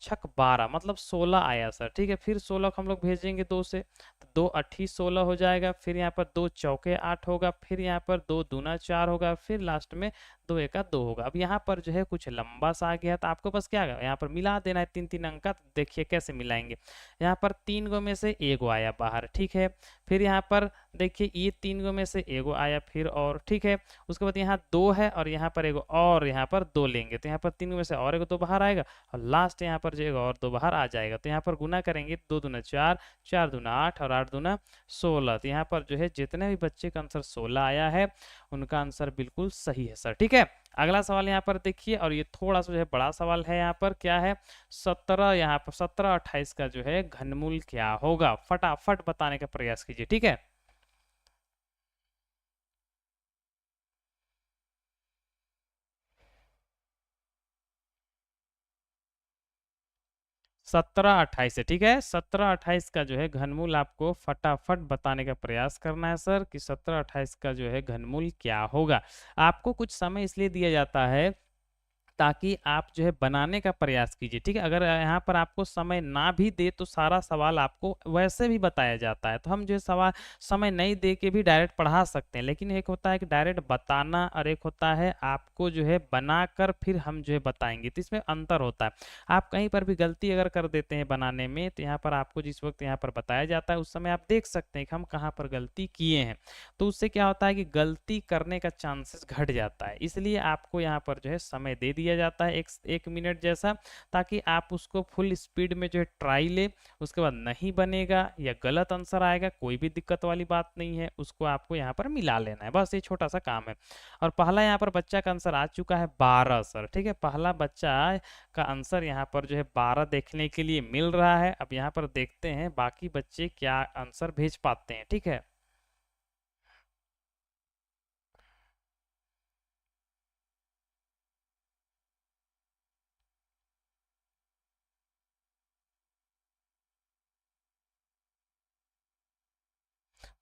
छक 12 मतलब 16 आया सर। ठीक है, फिर 16 को हम लोग भेजेंगे 2 से, तो 2 8 16 हो जाएगा। फिर यहाँ पर 2 चौके 8 होगा, फिर यहाँ पर 2 दूना 4 होगा, फिर लास्ट में 2 1 का 2 होगा। अब यहाँ पर जो है कुछ लंबा सा आ गया, तो आपको बस क्या यहाँ पर मिला देना है 3 3 अंक का। तो देखिए कैसे मिलाएंगे, यहाँ पर 3 गो में से 1 आया बाहर। ठीक है, फिर यहाँ पर देखिए ये 3 गो में से 1 आया फिर, और ठीक है, उसके बाद यहाँ 2 है और यहाँ पर 1 और यहाँ पर 2 लेंगे, तो यहाँ पर 3 गो में से और 1 2 बाहर आएगा और लास्ट यहाँ पर जो 1 और 2 बाहर आ जाएगा। तो यहाँ पर गुना करेंगे, 2 दूना 4, 4 दूना 8 और 8 दूना 16। तो यहाँ पर जो है जितने भी बच्चे का आंसर 16 आया है उनका आंसर बिल्कुल सही है सर। ठीक है, अगला सवाल यहाँ पर देखिए, और ये थोड़ा सा जो है बड़ा सवाल है। यहाँ पर क्या है, 17, यहाँ पर 17 28 का जो है घनमूल क्या होगा, फटाफट बताने का प्रयास कीजिए। ठीक है, 1728 है, ठीक है। 1728 का जो है घनमूल आपको फटाफट बताने का प्रयास करना है सर कि 1728 का जो है घनमूल क्या होगा। आपको कुछ समय इसलिए दिया जाता है ताकि आप जो है बनाने का प्रयास कीजिए, ठीक है। अगर यहाँ पर आपको समय ना भी दे तो सारा सवाल आपको वैसे भी बताया जाता है, तो हम जो है सवाल समय नहीं दे के भी डायरेक्ट पढ़ा सकते हैं, लेकिन एक होता है कि डायरेक्ट बताना और एक होता है आपको जो है बनाकर फिर हम जो है बताएंगे, तो इसमें अंतर होता है। आप कहीं पर भी गलती अगर कर देते हैं बनाने में, तो यहाँ पर आपको जिस वक्त यहाँ पर बताया जाता है उस समय आप देख सकते हैं कि हम कहाँ पर गलती किए हैं, तो उससे क्या होता है कि गलती करने का चांसेस घट जाता है। इसलिए आपको यहाँ पर जो है समय दे दिया जाता है 1 मिनट जैसा, ताकि आप उसको फुल स्पीड में जो है ट्राई ले, उसके बाद नहीं बनेगा या गलत आंसर आएगा, कोई भी दिक्कत वाली बात नहीं है, उसको आपको यहाँ पर मिला लेना है, बस ये छोटा सा काम है। और पहला यहाँ पर बच्चा का आंसर आ चुका है 12 सर, ठीक है। पहला बच्चा का आंसर यहाँ पर जो है 12 देखने के लिए मिल रहा है। अब यहाँ पर देखते हैं बाकी बच्चे क्या आंसर भेज पाते हैं, ठीक है।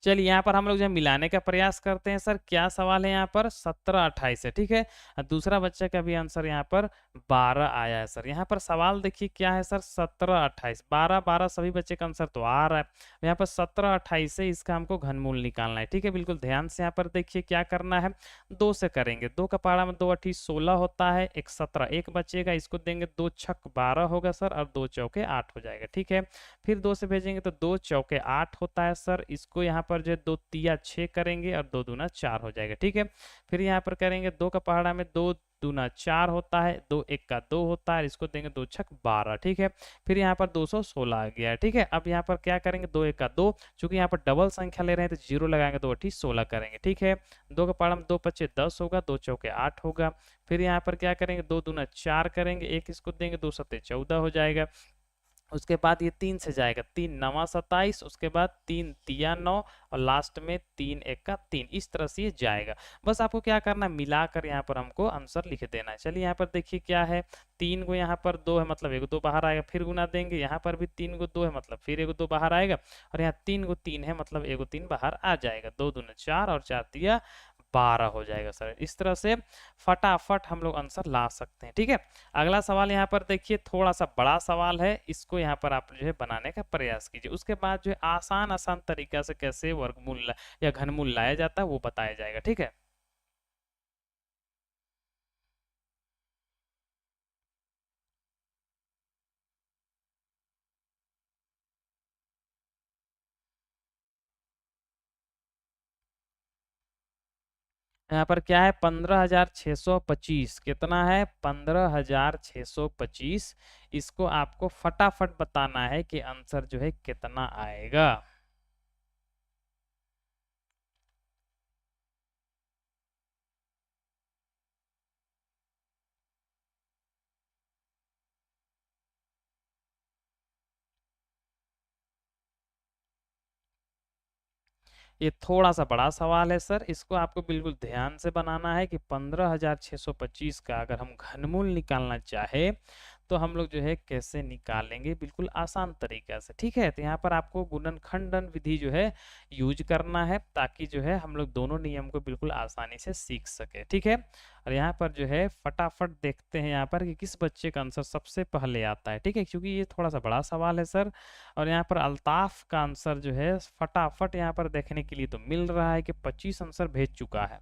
चलिए यहाँ पर हम लोग जो है मिलाने का प्रयास करते हैं सर। क्या सवाल है यहाँ पर? 1728 है, ठीक है। दूसरा बच्चे का भी आंसर यहाँ पर 12 आया है सर। यहाँ पर सवाल देखिए क्या है सर, 1728, 12 12 सभी बच्चे का आंसर तो आ रहा है। यहाँ पर 1728 से इसका हमको घनमूल निकालना है, ठीक है। बिल्कुल ध्यान से यहाँ पर देखिए क्या करना है, 2 से करेंगे। 2 का पहाड़ा में 2 अठी 16 होता है, एक 17 एक बचेगा, इसको देंगे 2 छक 12 होगा सर, और 2 चौके 8 हो जाएगा, ठीक है। फिर 2 से भेजेंगे तो 2 चौके 8 होता है सर, इसको यहाँ पर जो है 2 तिया 6 करेंगे और 2 दूना 4 हो जाएगा, ठीक है। फिर यहाँ पर करेंगे 2 का पहाड़ा में 2 दूना 4 होता है, 2 एक का 2 होता है, इसको देंगे 2 छक 12, ठीक है। फिर यहाँ पर 216 आ गया है, ठीक है। अब यहाँ पर क्या करेंगे, 2 एक का 2, चूंकि यहाँ पर डबल संख्या ले रहे हैं तो जीरो लगाएंगे, 2 अठी 16 करेंगे, ठीक है। 2 का पहाड़ा में 2 पच्चे 10 होगा, 2 चौके 8 होगा। फिर यहाँ पर क्या करेंगे, 2 दूना 4 करेंगे, एक इसको देंगे, 2 सत्ते 14 हो जाएगा। उसके बाद ये 3 से जाएगा, 3 नवा 27, उसके बाद 3 तिया 9, और लास्ट में 3 एक का 3, इस तरह से ये जाएगा। बस आपको क्या करना है, मिलाकर यहाँ पर हमको आंसर लिख देना है। चलिए यहाँ पर देखिए क्या है, 3 को यहाँ पर 2 है मतलब एक 2 बाहर आएगा, फिर गुना देंगे, यहाँ पर भी 3 को 2 है मतलब फिर एक 2 बाहर आएगा, और यहाँ 3 को 3 है मतलब एक 3 बाहर आ जाएगा। 2 दूने 4 और 4 तिया 12 हो जाएगा सर। इस तरह से फटाफट हम लोग आंसर ला सकते हैं, ठीक है। अगला सवाल यहाँ पर देखिए, थोड़ा सा बड़ा सवाल है, इसको यहाँ पर आप जो है बनाने का प्रयास कीजिए। उसके बाद जो है आसान आसान तरीका से कैसे वर्गमूल या घनमूल लाया जाता है वो बताया जाएगा, ठीक है। यहाँ पर क्या है, 15,625, कितना है, 15,625। इसको आपको फटाफट बताना है कि आंसर जो है कितना आएगा। ये थोड़ा सा बड़ा सवाल है सर, इसको आपको बिल्कुल ध्यान से बनाना है कि 15,625 का अगर हम घनमूल निकालना चाहे तो हम लोग जो है कैसे निकालेंगे, बिल्कुल आसान तरीका से, ठीक है। तो यहाँ पर आपको गुणनखंडन विधि जो है यूज करना है, ताकि जो है हम लोग दोनों नियम को बिल्कुल आसानी से सीख सके, ठीक है। और यहाँ पर जो है फटाफट देखते हैं यहाँ पर कि किस बच्चे का आंसर सबसे पहले आता है, ठीक है, क्योंकि ये थोड़ा सा बड़ा सवाल है सर। और यहाँ पर अल्ताफ का आंसर जो है फटाफट यहाँ पर देखने के लिए तो मिल रहा है कि 25 आंसर भेज चुका है।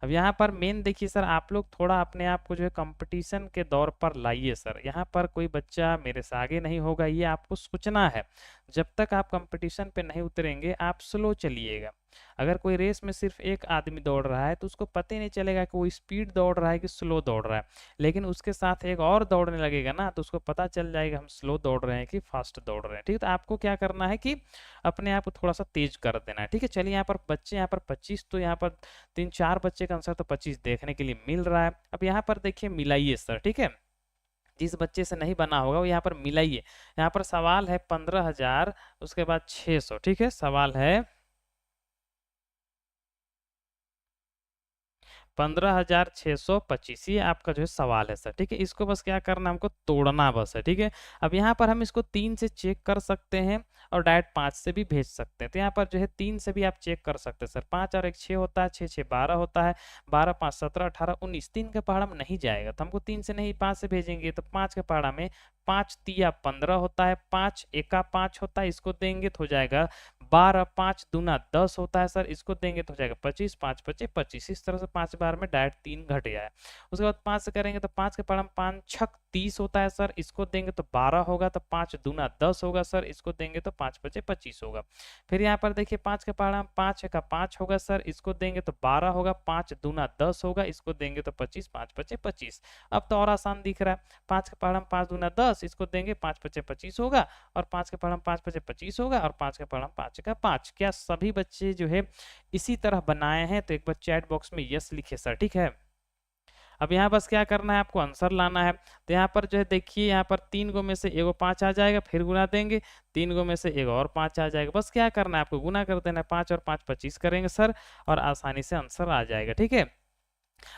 अब यहाँ पर मेन देखिए सर, आप लोग थोड़ा अपने आप को जो है कंपटीशन के दौर पर लाइए सर। यहाँ पर कोई बच्चा मेरे से आगे नहीं होगा, ये आपको सोचना है। जब तक आप कंपटीशन पे नहीं उतरेंगे आप स्लो चलिएगा। अगर कोई रेस में सिर्फ एक आदमी दौड़ रहा है तो उसको पता ही नहीं चलेगा कि वो स्पीड दौड़ रहा है कि स्लो दौड़ रहा है, लेकिन उसके साथ एक और दौड़ने लगेगा ना तो उसको पता चल जाएगा हम स्लो दौड़ रहे हैं कि फास्ट दौड़ रहे हैं, ठीक है। तो आपको क्या करना है कि अपने आप को थोड़ा सा तेज कर देना है, ठीक है। चलिए यहाँ पर बच्चे यहाँ पर 25, तो यहाँ पर 3 4 बच्चे का आंसर तो 25 देखने के लिए मिल रहा है। अब यहाँ पर देखिए मिलाइए सर, ठीक है। जिस बच्चे से नहीं बना होगा वो यहाँ पर मिलाइए। यहाँ पर सवाल है 15,000, उसके बाद 600, ठीक है। सवाल है 15,625, ये आपका जो है सवाल है सर। ठीक है, इसको बस क्या करना है, हमको तोड़ना बस है। ठीक है, अब यहाँ पर हम इसको 3 से चेक कर सकते हैं और डायरेक्ट 5 से भी भेज सकते हैं। तो यहाँ पर जो है 3 से भी आप चेक कर सकते हैं सर। 5 और 1 6 होता है, 6 6 12 होता है, 12 5 17 18 19। 3 का पहाड़ा में नहीं जाएगा तो हमको 3 से नहीं 5 से भेजेंगे। तो 5 के पहाड़ा में 5 तिया 15 होता है, 5 एका 5 होता है, इसको देंगे तो हो जाएगा 12, 5 दूना 10 होता है सर, इसको देंगे तो हो जाएगा 25, 5 पचे 25। इस तरह से 5 बार में डायरेक्ट 3 घट गया है। उसके बाद 5 से करेंगे तो 5 के पहाड़ा में 5 छक 30 होता है सर, इसको देंगे तो 12 होगा, तो 5 दूना 10 होगा सर, इसको देंगे तो 5 पचे 25 होगा। फिर यहाँ पर देखिए 5 के पहाड़ा में 5 का 5 होगा सर, इसको देंगे तो 12 होगा, 5 दूना 10 होगा, इसको देंगे तो 25, 5 पचे 25। अब तो और आसान दिख रहा है। 5 के पहाड़ा में 5 दूना 10, इसको देंगे 5 पचे 25 होगा, और 5 के पहाड़ा में 5 पचे 25 होगा, और 5 के पहाड़ा में 5 का 5। क्या सभी बच्चे जो है इसी तरह बनाए हैं? तो एक बार चैट बॉक्स में यस लिखे सर। ठीक है, अब यहाँ बस क्या करना है, आपको आंसर लाना है। तो यहाँ पर जो है देखिए, यहाँ पर 3 गो में से एगो 5 आ जाएगा, फिर गुना देंगे, 3 गो में से एगो और 5 आ जाएगा। बस क्या करना है, आपको गुना कर देना है, 5 और 5 25 करेंगे सर, और आसानी से आंसर आ जाएगा। ठीक है,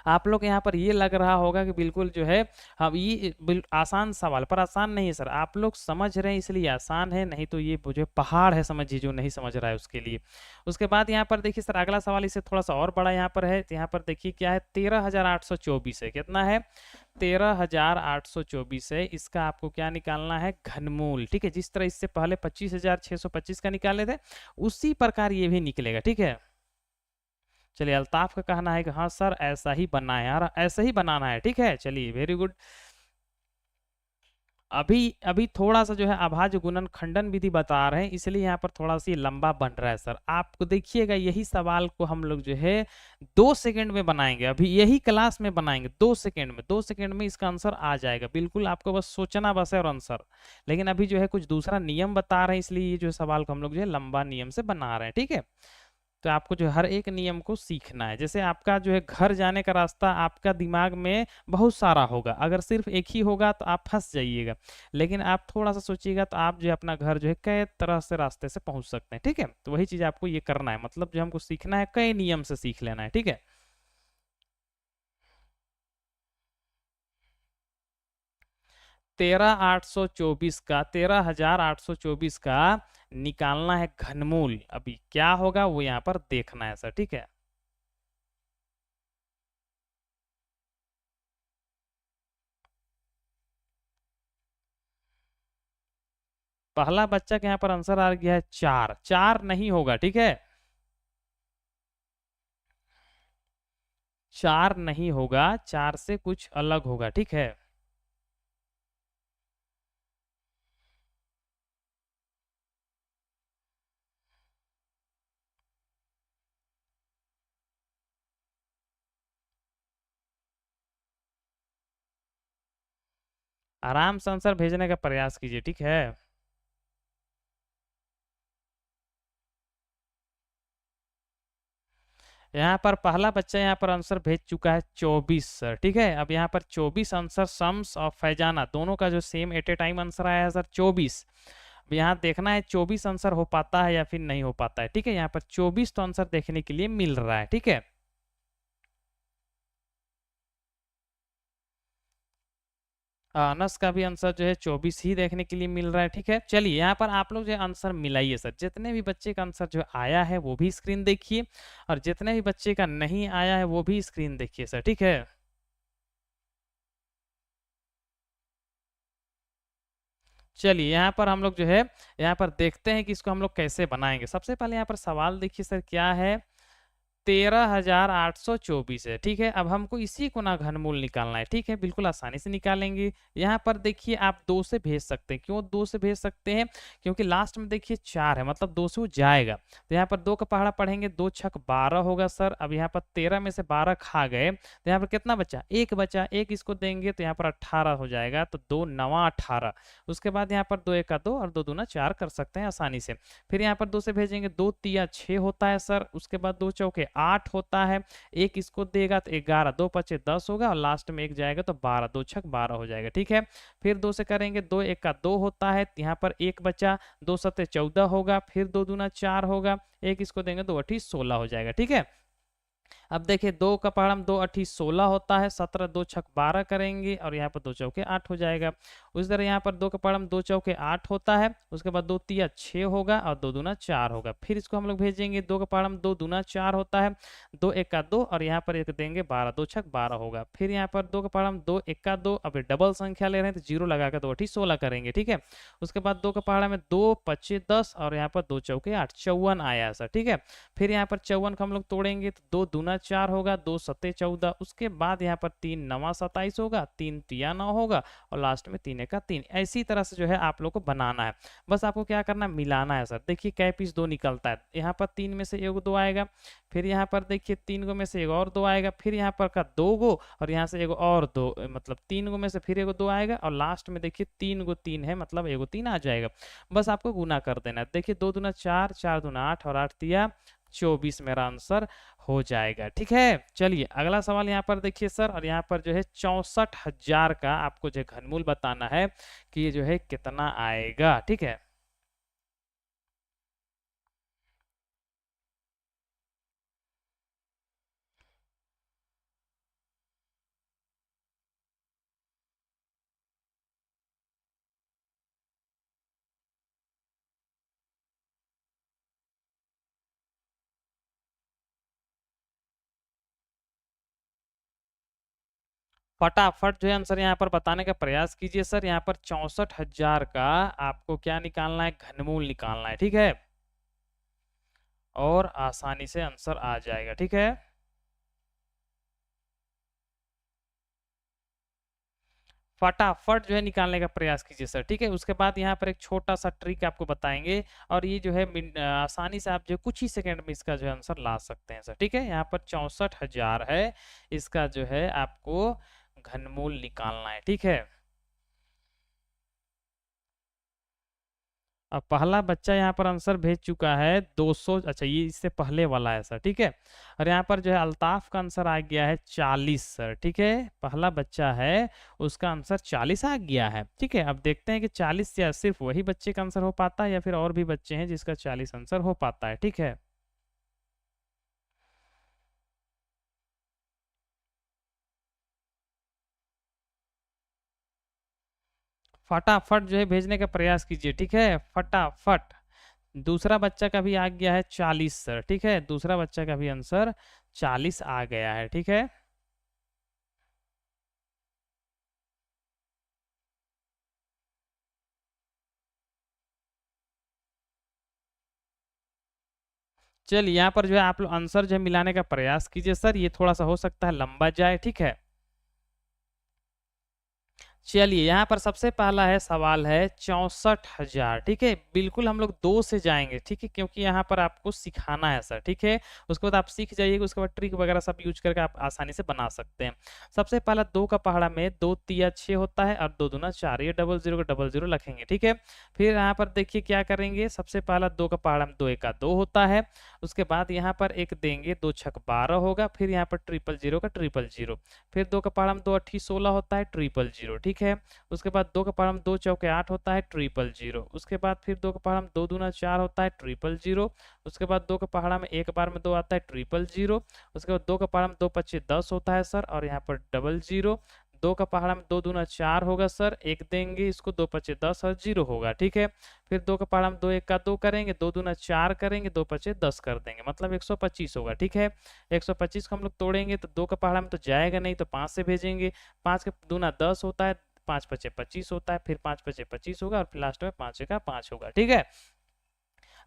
आप लोग यहाँ पर ये लग रहा होगा कि बिल्कुल जो है हम ये आसान सवाल, पर आसान नहीं है सर। आप लोग समझ रहे हैं इसलिए आसान है, नहीं तो ये जो पहाड़ है समझिए, जो नहीं समझ रहा है उसके लिए। उसके बाद यहाँ पर देखिए सर, अगला सवाल इससे थोड़ा सा और बड़ा यहाँ पर है। तो यहाँ पर देखिए क्या है, 13,824 है। कितना है? 13,824 है। इसका आपको क्या निकालना है? घनमूल। ठीक है, जिस तरह इससे पहले 25,625 का निकाले थे, उसी प्रकार ये भी निकलेगा। ठीक है, चलिए, अल्ताफ का कहना है कि हाँ सर ऐसा ही बनना है यार, ऐसा ही बनाना है। ठीक है, चलिए, वेरी गुड। अभी अभी थोड़ा सा जो है अभाज्य गुणन खंडन विधि बता रहे हैं, इसलिए यहाँ पर थोड़ा सा ये लंबा बन रहा है सर। आपको देखिएगा, यही सवाल को हम लोग जो है 2 सेकंड में बनाएंगे। अभी यही क्लास में बनाएंगे 2 सेकंड में। 2 सेकंड में इसका आंसर आ जाएगा बिल्कुल, आपको बस सोचना बस है और आंसर। लेकिन अभी जो है कुछ दूसरा नियम बता रहे हैं, इसलिए ये जो सवाल को हम लोग जो है लंबा नियम से बना रहे हैं। ठीक है, तो आपको जो हर एक नियम को सीखना है। जैसे आपका जो है घर जाने का रास्ता आपका दिमाग में बहुत सारा होगा, अगर सिर्फ एक ही होगा तो आप फंस जाइएगा। लेकिन आप थोड़ा सा सोचिएगा तो आप जो है अपना घर जो है कई तरह से रास्ते से पहुंच सकते हैं। ठीक है, तो वही चीज आपको ये करना है, मतलब जो हमको सीखना है कई नियम से सीख लेना है। ठीक है, 13,824 का निकालना है घनमूल। अभी क्या होगा वो यहाँ पर देखना है सर। ठीक है, पहला बच्चा के यहाँ पर आंसर आ गया है 4। 4 नहीं होगा। ठीक है, 4 नहीं होगा, 4 से कुछ अलग होगा। ठीक है, आराम से आंसर भेजने का प्रयास कीजिए। ठीक है, यहाँ पर पहला बच्चा यहाँ पर आंसर भेज चुका है 24 सर। ठीक है, अब यहाँ पर 24 आंसर शम्स और फैजाना दोनों का जो same at a time answer आया है सर 24। अब यहाँ देखना है 24 आंसर हो पाता है या फिर नहीं हो पाता है। ठीक है, यहाँ पर 24 तो आंसर देखने के लिए मिल रहा है। ठीक है, अनस का भी आंसर जो है 24 ही देखने के लिए मिल रहा है। ठीक है, चलिए यहाँ पर आप लोग जो आंसर मिलाइए सर। जितने भी बच्चे का आंसर जो आया है वो भी स्क्रीन देखिए, और जितने भी बच्चे का नहीं आया है वो भी स्क्रीन देखिए सर। ठीक है, चलिए यहाँ पर हम लोग जो है यहाँ पर देखते हैं कि इसको हम लोग कैसे बनाएंगे। सबसे पहले यहाँ पर सवाल देखिए सर, क्या है? 13,824 है। ठीक है, अब हमको इसी को ना घनमूल निकालना है। ठीक है, बिल्कुल आसानी से निकालेंगे। यहाँ पर देखिए आप 2 से भेज सकते हैं। क्यों 2 से भेज सकते हैं? क्योंकि लास्ट में देखिए 4 है, मतलब 2 से वो जाएगा। तो यहाँ पर 2 का पहाड़ा पढ़ेंगे, 2 छक 12 होगा सर। अब यहाँ पर 13 में से 12 खा गए, तो यहाँ पर कितना बचा? 1 बचा। 1 इसको देंगे तो यहाँ पर 18 हो जाएगा, तो 2 9 18। उसके बाद यहाँ पर 2 1 का 2 और 2 दूना 4 कर सकते हैं आसानी से। फिर यहाँ पर 2 से भेजेंगे, 2 तिया 6 होता है सर। उसके बाद 2 चौके 8 होता है। 1 इसको देगा तो 11, 2 पचे 10 होगा, और लास्ट में 1 जाएगा तो 12, 2 छक 12 हो जाएगा। ठीक है, फिर 2 से करेंगे, 2 1 का 2 होता है, यहाँ पर 1 बचा, 2 सत्ते 14 होगा, फिर 2 दूना 4 होगा, 1 इसको देंगे 2 अठी 16 हो जाएगा। ठीक है, अब देखिए 2 का पहाड़ हम 2 अठी 16 होता है, 17 2 छक 12 करेंगे और यहाँ पर 2 चौके 8 हो जाएगा। उस तरह यहाँ पर 2 का पहाड़ हम 2 चौके 8 होता है, उसके बाद 2 तिया 6 होगा और 2 दूना 4 होगा। फिर इसको हम लोग भेजेंगे 2 का पहाड़ हम 2 दूना 4 होता है, 2 एक का 2 और यहाँ पर एक देंगे 12, 2 छक 12 होगा। फिर यहाँ पर 2 का पहाड़ हम 2 एक का 2, अब डबल संख्या ले रहे हैं तो जीरो लगाकर 2 अठी 16 करेंगे, ठीक है। उसके बाद 2 का पहाड़ा में 2 25 10 और यहाँ पर 2 चौके 8, 54 आया सर, ठीक है। फिर यहाँ पर 54 को हम लोग तोड़ेंगे तो 2 दूना 4 होगा, 2 सत्ते 14, उसके बाद यहाँ पर 3 नवा 27 होगा, 3 तिया 9 होगा और लास्ट में 3 का 3। ऐसी तरह से जो है आप लोग को बनाना है। बस आपको क्या करना है, मिलाना है सर। देखिए कै पीस 2 निकलता है, यहाँ पर 3 में से एक 2 आएगा, फिर यहाँ पर देखिए 3 गो में से एक और 2 आएगा, फिर यहाँ पर का 2 गो और यहाँ से एक और 2, मतलब 3 गो में से फिर एक 2 आएगा और लास्ट में देखिए 3 गो 3 है, मतलब एक 3 आ जाएगा। बस आपको गुना कर देना है। देखिए 2 दूना 4, 4 दूना 8 और 8 तिया 24 मेरा आंसर हो जाएगा, ठीक है। चलिए अगला सवाल यहाँ पर देखिए सर, और यहाँ पर जो है 64,000 का आपको जो घनमूल बताना है कि ये जो है कितना आएगा, ठीक है। फटाफट जो है आंसर यहाँ पर बताने का प्रयास कीजिए सर। यहाँ पर 64,000 का आपको क्या निकालना है, घनमूल निकालना है, ठीक है। और आसानी से आंसर आ जाएगा, ठीक है। फटाफट जो है निकालने का प्रयास कीजिए सर, ठीक है। उसके बाद यहाँ पर एक छोटा सा ट्रिक आपको बताएंगे और ये जो है आसानी से आप जो कुछ ही सेकंड में इसका जो है आंसर ला सकते हैं सर, ठीक है। यहाँ पर 64,000 है, इसका जो है आपको घनमूल निकालना है, ठीक है। अब पहला बच्चा यहाँ पर आंसर भेज चुका है 200, अच्छा ये इससे पहले वाला है सर, ठीक है। और यहाँ पर जो है अल्ताफ का आंसर आ गया है 40 सर, ठीक है। पहला बच्चा है उसका आंसर 40 आ गया है, ठीक है। अब देखते हैं कि 40 या सिर्फ वही बच्चे का आंसर हो पाता है या फिर और भी बच्चे हैं जिसका 40 आंसर हो पाता है, ठीक है। फटाफट जो है भेजने का प्रयास कीजिए, ठीक है, फटाफट। दूसरा बच्चा का भी आ गया है 40 सर, ठीक है। दूसरा बच्चा का भी आंसर 40 आ गया है, ठीक है। चलिए यहाँ पर जो है आप लोग आंसर जो है मिलाने का प्रयास कीजिए सर, ये थोड़ा सा हो सकता है लंबा जाए, ठीक है। चलिए यहाँ पर सबसे पहला है सवाल है 64,000, ठीक है। बिल्कुल हम लोग 2 से जाएंगे, ठीक है, क्योंकि यहाँ पर आपको सिखाना है सर, ठीक है। उसके बाद आप सीख जाइएगा, उसके बाद ट्रिक वगैरह सब यूज करके आप आसानी से बना सकते हैं। सबसे पहला 2 का पहाड़ा में 2 तिया 6 होता है और 2 दूना 4, ये डबल जीरो का डबल जीरो रखेंगे, ठीक है। फिर यहाँ पर देखिए क्या करेंगे, सबसे पहला 2 का पहाड़ा में 2 एक का 2 होता है, उसके बाद यहाँ पर एक देंगे 2 छक 12 होगा, फिर यहाँ पर ट्रिपल जीरो का ट्रिपल जीरो, फिर 2 का पहाड़ा में 2 अठी 16 होता है, ट्रिपल जीरो, ठीक है। उसके बाद 2 का पहाड़ा में 2 चौके 8 होता है, ट्रिपल जीरो। उसके बाद फिर 2 का पहाड़ा में 2 दूना 4 होता है, ट्रिपल जीरो। उसके बाद 2 का पहाड़ा में एक बार में 2 आता है, ट्रिपल जीरो। उसके बाद 2 का पहाड़ा में 2 पच्चीस 10 होता है सर, और यहाँ पर डबल जीरो। 2 का पहाड़ा में 2 दूना 4 होगा सर, एक देंगे इसको, 2 पच्चीस 10 और जीरो होगा, ठीक है। फिर 2 का पहाड़ा में 2 एक का 2 करेंगे, 2 दूना 4 करेंगे, 2 पच्चीस 10 कर देंगे, मतलब 125 होगा, ठीक है। 125 को हम लोग तोड़ेंगे तो 2 का पहाड़ा में तो जाएगा नहीं, तो 5 से भेजेंगे। 5 का दूना 10 होता है, 5 पचे 25 होता है, फिर 5 पचे 25 होगा और फिर लास्ट में 5 का 5 होगा, ठीक है।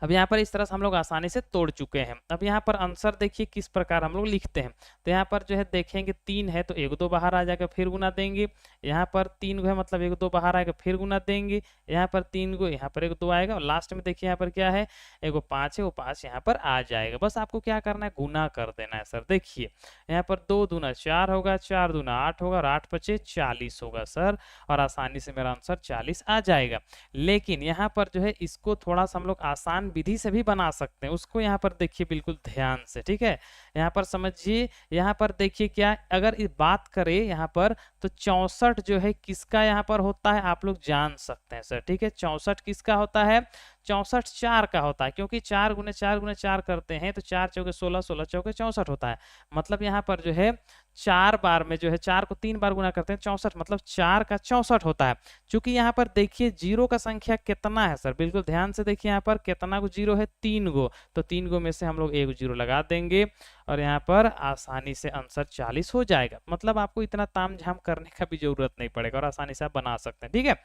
अब यहाँ पर इस तरह से हम लोग आसानी से तोड़ चुके हैं। अब यहाँ पर आंसर देखिए किस प्रकार हम लोग लिखते हैं। तो यहाँ पर जो है देखेंगे 3 है तो 1 2 बाहर आ जाएगा, फिर गुना देंगे। यहाँ पर 3 गो है मतलब 1 2 बाहर आएगा, फिर गुना देंगे। यहाँ पर 3 गो, यहाँ पर 1 2 आएगा और लास्ट में देखिए यहाँ पर क्या है, 5 है, वो 5 यहाँ पर आ जाएगा। बस आपको क्या करना है, गुना कर देना है सर। देखिए यहाँ पर 2 दूना 4 होगा, 4 दूना 8 होगा और 8 पचे 40 होगा सर, और आसानी से मेरा आंसर 40 आ जाएगा। लेकिन यहाँ पर जो है इसको थोड़ा सा हम लोग आसान विधि से भी बना सकते हैं, उसको यहाँ पर देखिए बिल्कुल ध्यान से, ठीक है। यहाँ पर समझिए, यहाँ पर देखिए क्या, अगर इस बात करें यहाँ पर तो 64 जो है किसका यहाँ पर होता है, आप लोग जान सकते हैं सर, ठीक है। 64 किसका होता है, 64 4 का होता है, क्योंकि 4 गुने 4 गुने 4 करते हैं तो 4 चौके 16, 16 चौके 64 होता है। मतलब यहाँ पर जो है 4 बार में जो है 4 को 3 बार गुना करते हैं 64, मतलब 4 का 64 होता है। चूंकि यहाँ पर देखिए जीरो का संख्या कितना है सर, बिल्कुल ध्यान से देखिए यहाँ पर कितना को जीरो है, 3 गो, तो 3 गो में से हम लोग एक जीरो लगा देंगे और यहाँ पर आसानी से आंसर 40 हो जाएगा। मतलब आपको इतना तामझाम करने का भी जरूरत नहीं पड़ेगा और आसानी से आप बना सकते हैं। ठीक है,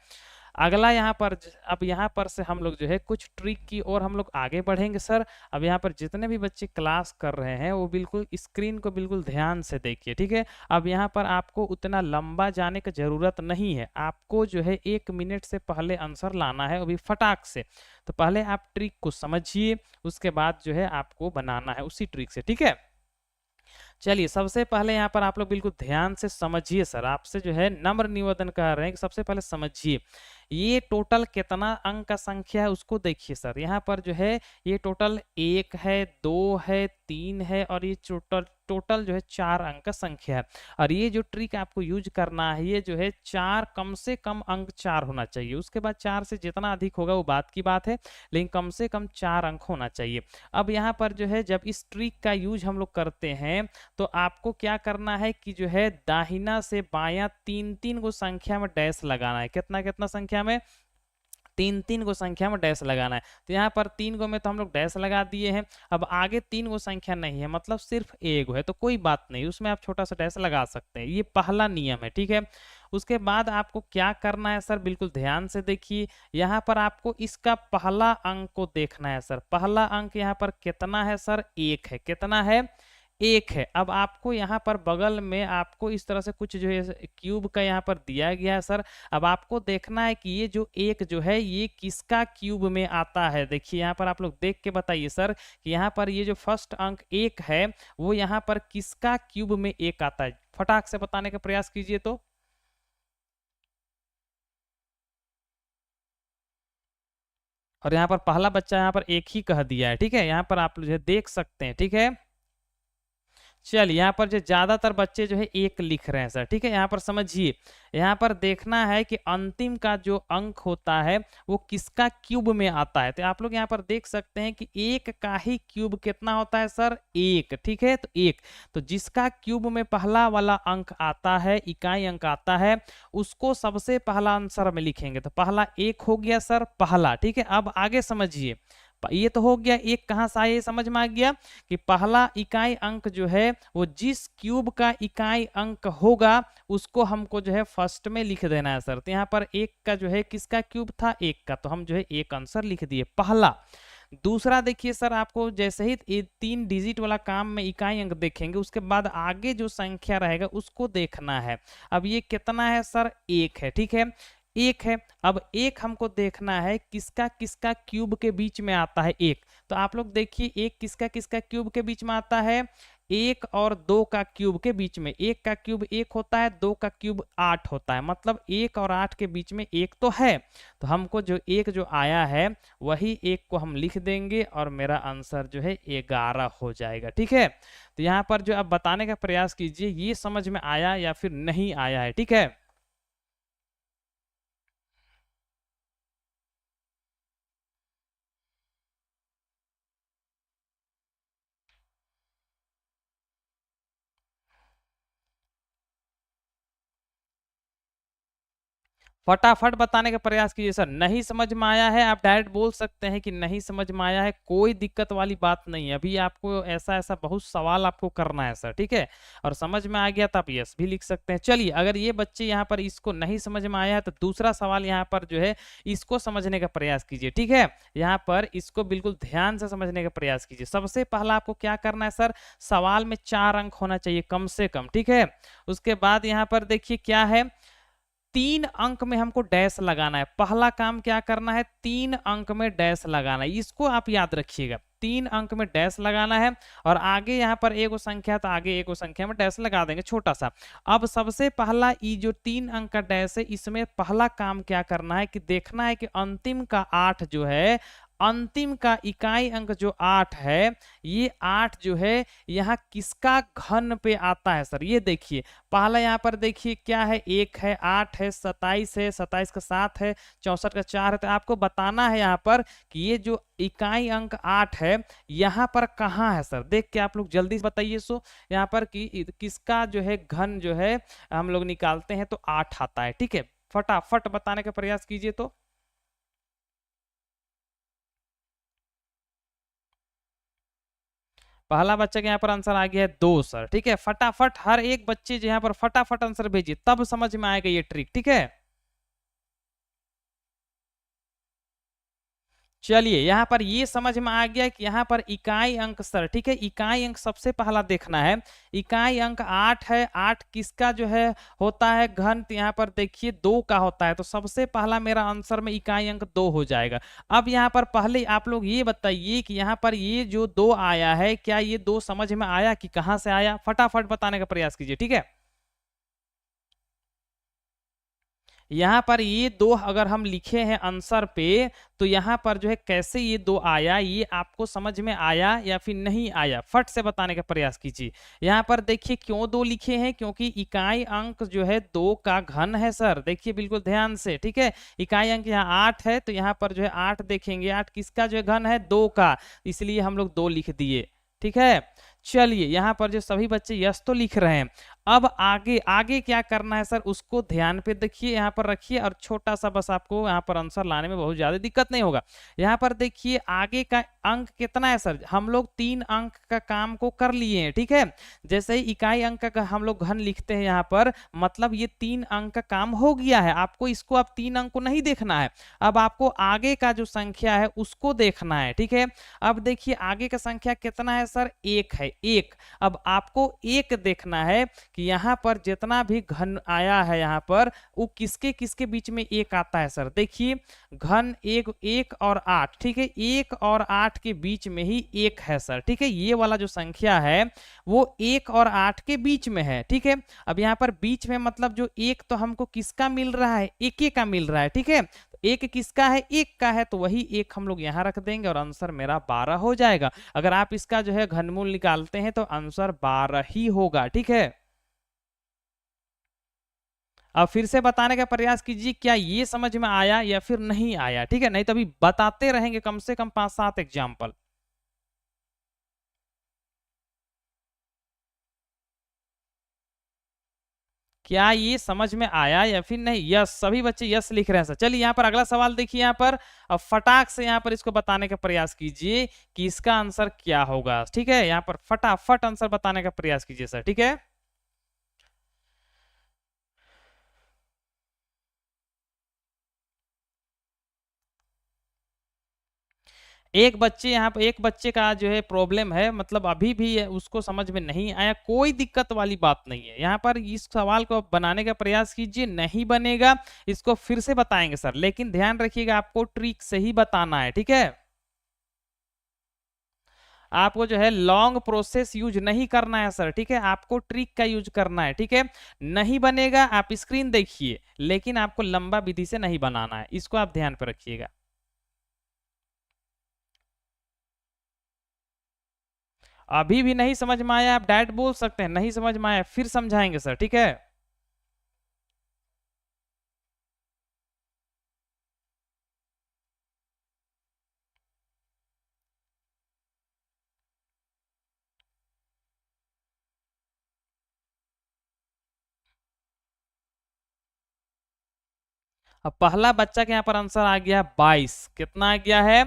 अगला यहाँ पर अब यहाँ पर से हम लोग जो है कुछ ट्रिक की और हम लोग आगे बढ़ेंगे सर। अब यहाँ पर जितने भी बच्चे क्लास कर रहे हैं वो बिल्कुल स्क्रीन को बिल्कुल ध्यान से देखिए। ठीक है, अब यहाँ पर आपको उतना लंबा जाने की जरूरत नहीं है, आपको जो है 1 मिनट से पहले आंसर लाना है, अभी फटाक से। तो पहले आप ट्रिक को समझिए, उसके बाद जो है आपको बनाना है उसी ट्रिक से। ठीक है, चलिए सबसे पहले यहाँ पर आप लोग बिल्कुल ध्यान से समझिए सर, आपसे जो है नम्र निवेदन कर रहे हैं कि सबसे पहले समझिए ये टोटल कितना अंक का संख्या है उसको देखिए सर। यहाँ पर जो है ये टोटल 1 है, 2 है, 3 है और ये टोटल जो है 4 अंक का संख्या है। और ये जो ट्रिक आपको यूज करना है ये जो है 4 कम से कम अंक 4 होना चाहिए, उसके बाद 4 से जितना अधिक होगा वो बात की बात है, लेकिन कम से कम 4 अंक होना चाहिए। अब यहाँ पर जो है जब इस ट्रिक का यूज हम लोग करते हैं तो आपको क्या करना है कि जो है दाहिना से बायां 3-3 को संख्या में डैश लगाना है। कितना कितना संख्या में, 3-3 को संख्या में डैश लगाना है। तो यहाँ पर 3 को में तो हम लोग डैश लगा दिए हैं, अब आगे 3 को संख्या नहीं है, मतलब सिर्फ 1 है, तो कोई बात नहीं, उसमें आप छोटा सा डैश लगा सकते हैं। ये पहला नियम है। ठीक है, उसके बाद आपको क्या करना है सर, बिल्कुल ध्यान से देखिए, यहाँ पर आपको इसका पहला अंक को देखना है सर। पहला अंक यहाँ पर कितना है सर, 1 है। कितना है, 1 है। अब आपको यहाँ पर बगल में आपको इस तरह से कुछ जो है क्यूब का यहाँ पर दिया गया है सर। अब आपको देखना है कि ये जो 1 जो है ये किसका क्यूब में आता है। देखिए यहाँ पर आप लोग देख के बताइए सर कि यहाँ पर ये जो फर्स्ट अंक 1 है वो यहाँ पर किसका क्यूब में 1 आता है, फटाक से बताने का प्रयास कीजिए। तो और यहाँ पर पहला बच्चा यहाँ पर 1 ही कह दिया है। ठीक है, यहाँ पर आप जो देख सकते हैं। ठीक है, चलिए यहाँ पर जो ज्यादातर बच्चे जो है 1 लिख रहे हैं सर। ठीक है, यहाँ पर समझिए, यहाँ पर देखना है कि अंतिम का जो अंक होता है वो किसका क्यूब में आता है। तो आप लोग यहाँ पर देख सकते हैं कि 1 का ही क्यूब कितना होता है सर, 1। ठीक है, तो 1, तो जिसका क्यूब में पहला वाला अंक आता है, इकाई अंक आता है, उसको सबसे पहला आंसर में लिखेंगे। तो पहला 1 हो गया सर, पहला। ठीक है, अब आगे समझिए, ये तो हो गया 1 कहां से आया, ये समझ में आ गया कि पहला इकाई अंक जो है वो जिस क्यूब का इकाई अंक होगा उसको हमको जो है फर्स्ट में लिख देना है सर। तो यहाँ पर 1 का जो है किसका क्यूब था, 1 का, तो हम जो है 1 आंसर लिख दिए, पहला। दूसरा देखिए सर, आपको जैसे ही 3 डिजिट वाला काम में इकाई अंक देखेंगे उसके बाद आगे जो संख्या रहेगा उसको देखना है। अब ये कितना है सर, 1 है। ठीक है, 1 है। अब 1 हमको देखना है किसका किसका क्यूब के बीच में आता है, 1। तो आप लोग देखिए 1 किसका किसका क्यूब के बीच में आता है, 1 और 2 का क्यूब के बीच में। 1 का क्यूब 1 होता है, 2 का क्यूब 8 होता है, मतलब 1 और 8 के बीच में 1 तो है। तो हमको जो 1 जो आया है वही 1 को हम लिख देंगे और मेरा आंसर जो है 11 हो जाएगा। ठीक है, तो यहाँ पर जो आप बताने का प्रयास कीजिए ये समझ में आया या फिर नहीं आया है। ठीक है, फटाफट बताने का प्रयास कीजिए सर। नहीं समझ में आया है आप डायरेक्ट बोल सकते हैं कि नहीं समझ में आया है, कोई दिक्कत वाली बात नहीं है। अभी आपको ऐसा ऐसा बहुत सवाल आपको करना है सर। ठीक है, और समझ में आ गया तो आप यस भी लिख सकते हैं। चलिए, अगर ये बच्चे यहाँ पर इसको नहीं समझ में आया है तो दूसरा सवाल यहाँ पर जो है इसको समझने का प्रयास कीजिए। ठीक है, यहाँ पर इसको बिल्कुल ध्यान से समझने का प्रयास कीजिए। सबसे पहला आपको क्या करना है सर, सवाल में 4 अंक होना चाहिए कम से कम। ठीक है, उसके बाद यहाँ पर देखिए क्या है, 3 अंक में हमको डैश लगाना है। पहला काम क्या करना है, 3 अंक में डैश लगाना है, इसको आप याद रखिएगा। 3 अंक में डैश लगाना है और आगे यहाँ पर एक संख्या तो आगे एक संख्या में डैश लगा देंगे छोटा सा। अब सबसे पहला ये जो 3 अंक का डैश है इसमें पहला काम क्या करना है कि देखना है कि अंतिम का 8 जो है अंतिम का इकाई अंक जो 8 है, ये 8 जो है यहाँ किसका घन पे आता है सर? ये देखिए, पहला यहाँ पर देखिए क्या है, 1 है, 8 है, 27 है, 27 का 7 है, 64 का 4 है। तो आपको बताना है यहाँ पर कि ये जो इकाई अंक 8 है, यहाँ पर कहाँ है सर? देख के आप लोग जल्दी से बताइए। सो यहाँ पर किसका जो है घन जो है हम लोग निकालते हैं तो 8 आता है। ठीक है, फटाफट बताने का प्रयास कीजिए। तो पहला बच्चा के यहाँ पर आंसर आ गया है 2 सर। ठीक है, फटाफट हर एक बच्चे जो यहाँ पर फटाफट आंसर भेजिए, तब समझ में आएगा ये ट्रिक। ठीक है, चलिए यहाँ पर ये समझ में आ गया कि यहाँ पर इकाई अंक सर, ठीक है, इकाई अंक सबसे पहला देखना है। इकाई अंक 8 है, 8 किसका जो है होता है घन? तो यहाँ पर देखिए 2 का होता है, तो सबसे पहला मेरा आंसर में इकाई अंक 2 हो जाएगा। अब यहाँ पर पहले आप लोग ये बताइए कि यहाँ पर ये जो 2 आया है, क्या ये 2 समझ में आया कि कहाँ से आया? फटाफट बताने का प्रयास कीजिए। ठीक है, यहाँ पर ये 2 अगर हम लिखे हैं आंसर पे, तो यहाँ पर जो है कैसे ये 2 आया, ये आपको समझ में आया या फिर नहीं आया? फट से बताने का प्रयास कीजिए। यहाँ पर देखिए क्यों 2 लिखे हैं, क्योंकि इकाई अंक जो है 2 का घन है सर। देखिए बिल्कुल ध्यान से। ठीक है, इकाई अंक यहाँ 8 है, तो यहाँ पर जो है 8 देखेंगे, 8 किसका जो है घन है? 2 का, इसलिए हम लोग 2 लिख दिए। ठीक है, चलिए यहाँ पर जो सभी बच्चे यस तो लिख रहे हैं, अब आगे आगे क्या करना है सर, उसको ध्यान पे देखिए, यहाँ पर रखिए, और छोटा सा बस आपको यहाँ पर आंसर लाने में बहुत ज्यादा दिक्कत नहीं होगा। यहाँ पर देखिए आगे का अंक कितना है सर? हम लोग 3 अंक का काम को कर लिए हैं। ठीक है, जैसे ही इकाई अंक का हम लोग घन लिखते हैं यहाँ पर, मतलब ये 3 अंक का काम हो गया है। आपको इसको अब 3 अंक को नहीं देखना है, अब आपको आगे का जो संख्या है उसको देखना है। ठीक है, अब देखिए आगे का संख्या कितना है सर? 1 है, 1। अब आपको 1 देखना है कि यहाँ पर जितना भी घन आया है यहाँ पर, वो किसके किसके बीच में 1 आता है सर? देखिए घन 1 और 8, ठीक है, 1 और 8 के बीच में ही 1 है सर। ठीक है, ये वाला जो संख्या है वो 1 और 8 के बीच में है। ठीक है, अब यहाँ पर बीच में मतलब जो 1 तो हमको किसका मिल रहा है? 1 का मिल रहा है। ठीक है, एक किसका है? 1 का है, तो वही 1 हम लोग यहाँ रख देंगे और आंसर मेरा 12 हो जाएगा। अगर आप इसका जो है घनमूल निकालते हैं तो आंसर 12 ही होगा। ठीक है, अब फिर से बताने का प्रयास कीजिए, क्या ये समझ में आया या फिर नहीं आया? ठीक है, नहीं तो अभी बताते रहेंगे कम से कम 5-7 एग्जाम्पल। क्या ये समझ में आया या फिर नहीं? यस, सभी बच्चे यस लिख रहे हैं सर। चलिए यहाँ पर अगला सवाल देखिए, यहाँ पर अब फटाक से यहाँ पर इसको बताने का प्रयास कीजिए कि इसका आंसर क्या होगा। ठीक है, यहाँ पर फटाफट आंसर बताने का प्रयास कीजिए सर। ठीक है, एक बच्चे यहाँ पर, एक बच्चे का जो है प्रॉब्लम है, मतलब अभी भी उसको समझ में नहीं आया, कोई दिक्कत वाली बात नहीं है। यहाँ पर इस सवाल को बनाने का प्रयास कीजिए, नहीं बनेगा इसको फिर से बताएंगे सर, लेकिन ध्यान रखिएगा आपको ट्रिक से ही बताना है। ठीक है, आपको जो है लॉन्ग प्रोसेस यूज नहीं करना है सर। ठीक है, आपको ट्रिक का यूज करना है। ठीक है, नहीं बनेगा, आप स्क्रीन देखिए, लेकिन आपको लंबा विधि से नहीं बनाना है, इसको आप ध्यान पर रखिएगा। अभी भी नहीं समझ में आया, आप डायरेक्ट बोल सकते हैं नहीं समझ में आया, फिर समझाएंगे सर। ठीक है, अब पहला बच्चा के यहाँ पर आंसर आ गया 22। कितना आ गया है?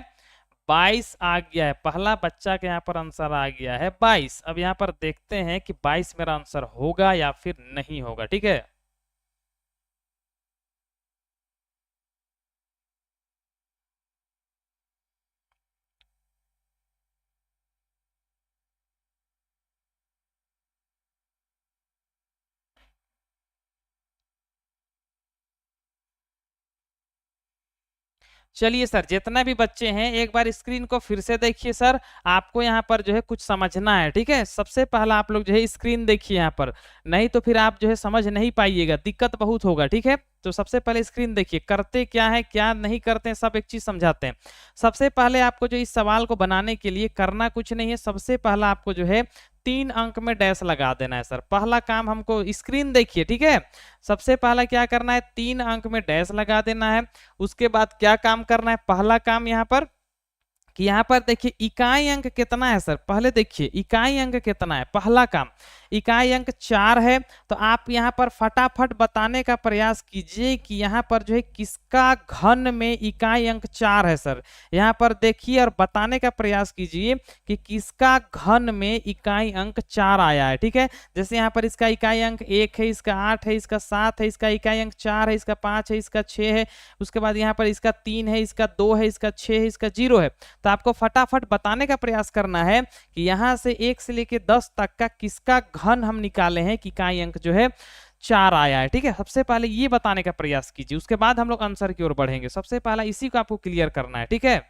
22 आ गया है। पहला बच्चा के यहाँ पर आंसर आ गया है 22। अब यहाँ पर देखते हैं कि 22 मेरा आंसर होगा या फिर नहीं होगा। ठीक है, चलिए सर, जितना भी बच्चे हैं एक बार स्क्रीन को फिर से देखिए सर, आपको यहाँ पर जो है कुछ समझना है। ठीक है, सबसे पहला आप लोग जो है स्क्रीन देखिए यहाँ पर, नहीं तो फिर आप जो है समझ नहीं पाइएगा, दिक्कत बहुत होगा। ठीक है, तो सबसे पहले स्क्रीन देखिए, करते क्या है क्या नहीं करते हैं सब एक चीज समझाते हैं। सबसे पहले आपको जो इस सवाल को बनाने के लिए करना कुछ नहीं है, सबसे पहला आपको जो है 3 अंक में डैश लगा देना है सर। पहला काम हमको, स्क्रीन देखिए ठीक है, सबसे पहला क्या करना है 3 अंक में डैश लगा देना है। उसके बाद क्या काम करना है, पहला काम यहाँ पर कि यहाँ पर देखिए इकाई अंक कितना है सर, पहले देखिए इकाई अंक कितना है। पहला काम, इकाई अंक 4 है, तो आप यहाँ पर फटाफट बताने का प्रयास कीजिए कि यहाँ पर जो है किसका घन में इकाई अंक 4 है सर। यहाँ पर देखिए और बताने का प्रयास कीजिए कि किसका घन में इकाई अंक 4 आया है। ठीक है, जैसे यहाँ पर इसका इकाई अंक 1 है, इसका 8 है, इसका 7 है, इसका इकाई अंक 4 है, इसका 5 है, इसका 6 है, उसके बाद यहाँ पर इसका 3 है, इसका 2 है, इसका 6 है, इसका 0 है। तो आपको फटाफट बताने का प्रयास करना है कि यहां से 1 से लेके 10 तक का किसका घन हम निकाले हैं कि इकाई अंक जो है 4 आया है। ठीक है, सबसे पहले ये बताने का प्रयास कीजिए, उसके बाद हम लोग आंसर की ओर बढ़ेंगे। सबसे पहला इसी को आपको क्लियर करना है। ठीक है,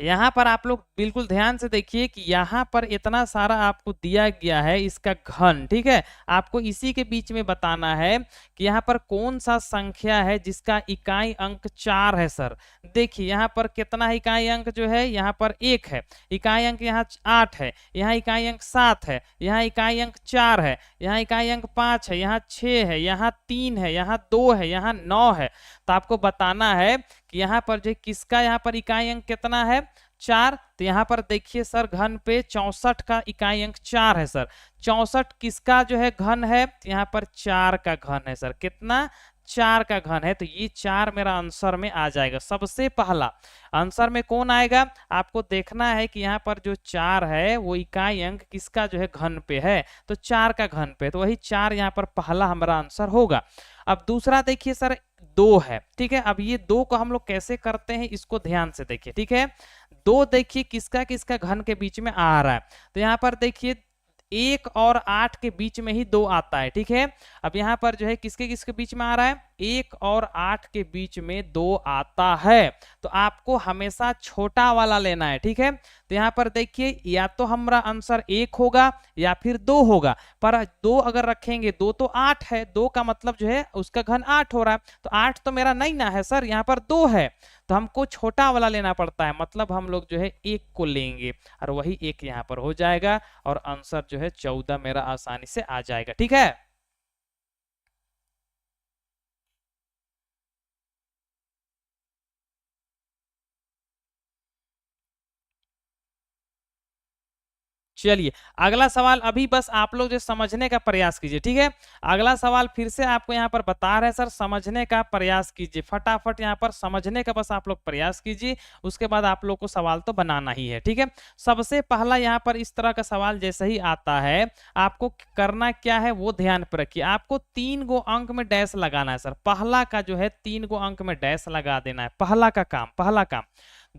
यहाँ पर आप लोग बिल्कुल ध्यान से देखिए कि यहाँ पर इतना सारा आपको दिया गया है इसका घन। ठीक है, आपको इसी के बीच में बताना है कि यहाँ पर कौन सा संख्या है जिसका इकाई अंक 4 है सर। देखिए यहाँ पर कितना इकाई अंक जो है, यहाँ पर 1 है, इकाई अंक यहाँ 8 है, यहाँ इकाई अंक 7 है, यहाँ इकाई अंक 4 है, यहाँ इकाई अंक 5 है, यहाँ 6 है, यहाँ 3 है, यहाँ 2 है, यहाँ 9 है। तो आपको बताना है कि यहाँ पर जो किसका यहाँ पर इकाई अंक कितना है 4। तो यहाँ पर देखिए सर घन पे 64 का इकाई अंक 4 है सर। 64 किसका जो है घन है, तो यहाँ पर 4 का घन है सर। कितना, 4 का घन है, तो ये 4 मेरा आंसर में आ जाएगा। सबसे पहला आंसर में कौन आएगा, आपको देखना है कि यहाँ पर जो 4 है वो इकाई अंक किसका जो है घन पे है, तो 4 का घन पे, तो वही 4 यहाँ पर पहला हमारा आंसर होगा। अब दूसरा देखिए सर 2 है। ठीक है, अब ये 2 को हम लोग कैसे करते हैं इसको ध्यान से देखिए। ठीक है, 2 देखिए किसका किसका घन के बीच में आ रहा है, तो यहाँ पर देखिए 1 और 8 के बीच में ही 2 आता है। ठीक है, अब यहाँ पर जो है किसके किसके बीच में आ रहा है, 1 और 8 के बीच में 2 आता है, तो आपको हमेशा छोटा वाला लेना है। ठीक है, तो यहाँ पर देखिए या तो हमारा आंसर 1 होगा या फिर 2 होगा, पर 2 अगर रखेंगे 2 तो 8 है, 2 का मतलब जो है उसका घन 8 हो रहा है, तो 8 तो मेरा नहीं ना है सर, यहाँ पर 2 है, तो हमको छोटा वाला लेना पड़ता है, मतलब हम लोग जो है 1 को लेंगे और वही 1 यहाँ पर हो जाएगा और आंसर जो है 14 मेरा आसानी से आ जाएगा। ठीक है, चलिए अगला सवाल अभी बस आप लोग जो समझने का प्रयास कीजिए। ठीक है, अगला सवाल फिर से आपको यहाँ पर बता रहे हैं सर, समझने का प्रयास कीजिए, फटाफट यहाँ पर समझने का बस आप लोग प्रयास कीजिए, उसके बाद आप लोग को सवाल तो बनाना ही है। ठीक है, सबसे पहला यहाँ पर इस तरह का सवाल जैसे ही आता है आपको करना क्या है वो ध्यान पर रखिए। आपको 3 गो अंक में डैश लगाना है सर, पहला का जो है 3 गो अंक में डैश लगा देना है, पहला का काम, पहला काम।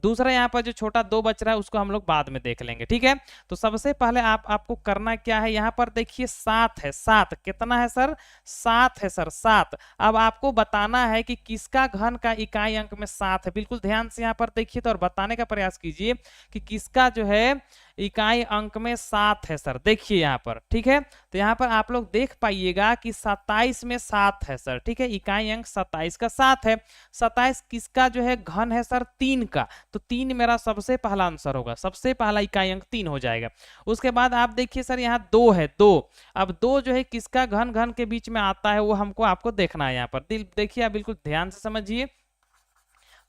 दूसरा यहाँ पर जो छोटा 2 बच रहा है उसको हम लोग बाद में देख लेंगे। ठीक है, तो सबसे पहले आपको करना क्या है, यहाँ पर देखिए 7 है, 7 कितना है सर, 7 है सर, 7। अब आपको बताना है कि किसका घन का इकाई अंक में 7 है, बिल्कुल ध्यान से यहाँ पर देखिए तो और बताने का प्रयास कीजिए कि किसका जो है इकाई अंक में 7 है सर। देखिए यहाँ पर, ठीक है, तो यहाँ पर आप लोग देख पाइएगा कि 27 में 7 है सर। ठीक है, इकाई अंक 27 का 7 है, 27 किसका जो है घन है सर, 3 का, तो 3 मेरा सबसे पहला आंसर होगा, सबसे पहला इकाई अंक 3 हो जाएगा। उसके बाद आप देखिए सर यहाँ 2 है, 2, अब 2 जो है किसका घन घन के बीच में आता है वो हमको आपको देखना है। यहाँ पर देखिए आप बिल्कुल ध्यान से समझिए,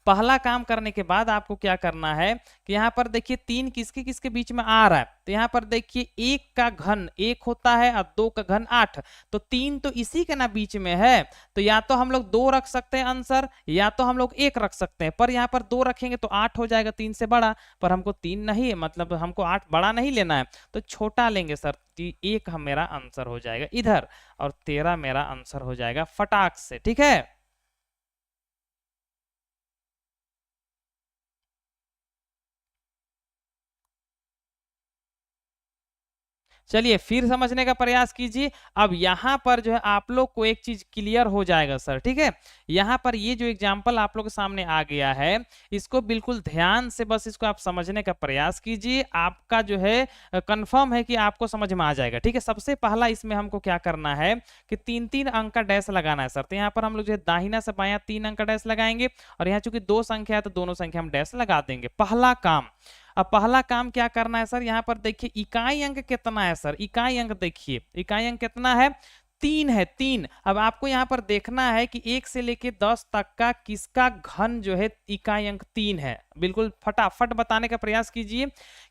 पहला काम करने के बाद आपको क्या करना है कि यहाँ पर देखिए 3 किसके किसके बीच में आ रहा है, तो यहाँ पर देखिए 1 का घन 1 होता है और 2 का घन 8, तो 3 तो इसी के ना बीच में है, तो या तो हम लोग 2 रख सकते हैं आंसर या तो हम लोग 1 रख सकते हैं, पर यहाँ पर 2 रखेंगे तो 8 हो जाएगा 3 से बड़ा, पर हमको 3 नहीं है, मतलब हमको 8 बड़ा नहीं लेना है, तो छोटा लेंगे सर। 1 हम मेरा आंसर हो जाएगा इधर और 13 मेरा आंसर हो जाएगा फटाक से। ठीक है, चलिए फिर समझने का प्रयास कीजिए। अब यहाँ पर जो है आप लोग को एक चीज क्लियर हो जाएगा सर, ठीक है। यहाँ पर ये जो एग्जाम्पल आप लोग के सामने आ गया है, इसको बिल्कुल ध्यान से बस इसको आप समझने का प्रयास कीजिए। आपका जो है कंफर्म है कि आपको समझ में आ जाएगा, ठीक है। सबसे पहला इसमें हमको क्या करना है कि 3-3 अंक का डैश लगाना है सर। तो यहाँ पर हम लोग जो है दाहिना से बायां 3 अंक का डैश लगाएंगे, और यहाँ चूंकि 2 संख्या है तो दोनों संख्या हम डैश लगा देंगे। पहला काम, अब पहला काम क्या करना है सर, यहाँ पर देखिए इकाई अंक कितना है सर, इकाई अंक देखिए, इकाई अंक कितना है, 3 है, 3। अब आपको यहाँ पर देखना है कि 1 से लेके 10 तक का किसका घन जो है इकाई अंक 3 है। बिल्कुल फटाफट बताने का प्रयास कीजिए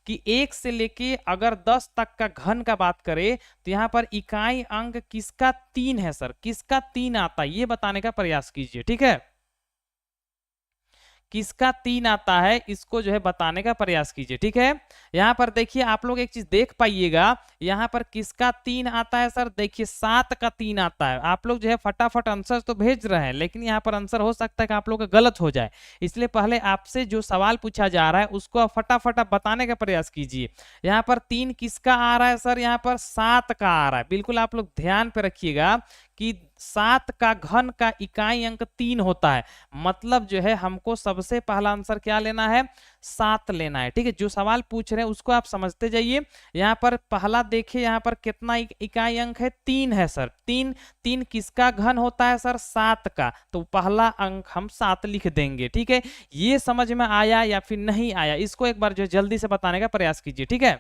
कि 1 से लेके अगर 10 तक का घन का बात करें तो यहाँ पर इकाई अंक किसका 3 है सर, किसका 3 आता है ये बताने का प्रयास कीजिए, ठीक है। किसका 3 आता है इसको जो है बताने का प्रयास कीजिए, ठीक है। यहाँ पर देखिए आप लोग एक चीज देख पाइएगा, यहाँ पर किसका 3 आता है सर, देखिए 7 का 3 आता है। आप लोग जो है फटाफट आंसर तो भेज रहे हैं, लेकिन यहाँ पर आंसर हो सकता है कि आप लोग का गलत हो जाए, इसलिए पहले आपसे जो सवाल पूछा जा रहा है उसको आप फटाफट आप बताने का प्रयास कीजिए। यहाँ पर 3 किसका आ रहा है सर, यहाँ पर 7 का आ रहा है। बिल्कुल आप लोग ध्यान पे रखिएगा कि 7 का घन का इकाई अंक 3 होता है, मतलब जो है हमको सबसे पहला आंसर क्या लेना है, 7 लेना है, ठीक है। जो सवाल पूछ रहे हैं उसको आप समझते जाइए। यहाँ पर पहला देखिए, यहाँ पर कितना इकाई अंक है, 3 है सर। 3 3 किसका घन होता है सर, 7 का, तो पहला अंक हम 7 लिख देंगे, ठीक है। ये समझ में आया या फिर नहीं आया, इसको एक बार जो जल्दी से बताने का प्रयास कीजिए, ठीक है।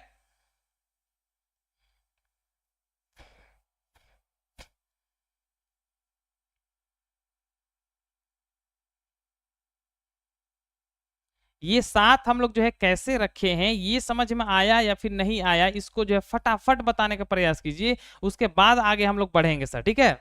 ये 7 हम लोग जो है कैसे रखे हैं ये समझ में आया या फिर नहीं आया, इसको जो है फटाफट बताने का प्रयास कीजिए, उसके बाद आगे हम लोग बढ़ेंगे सर, ठीक है।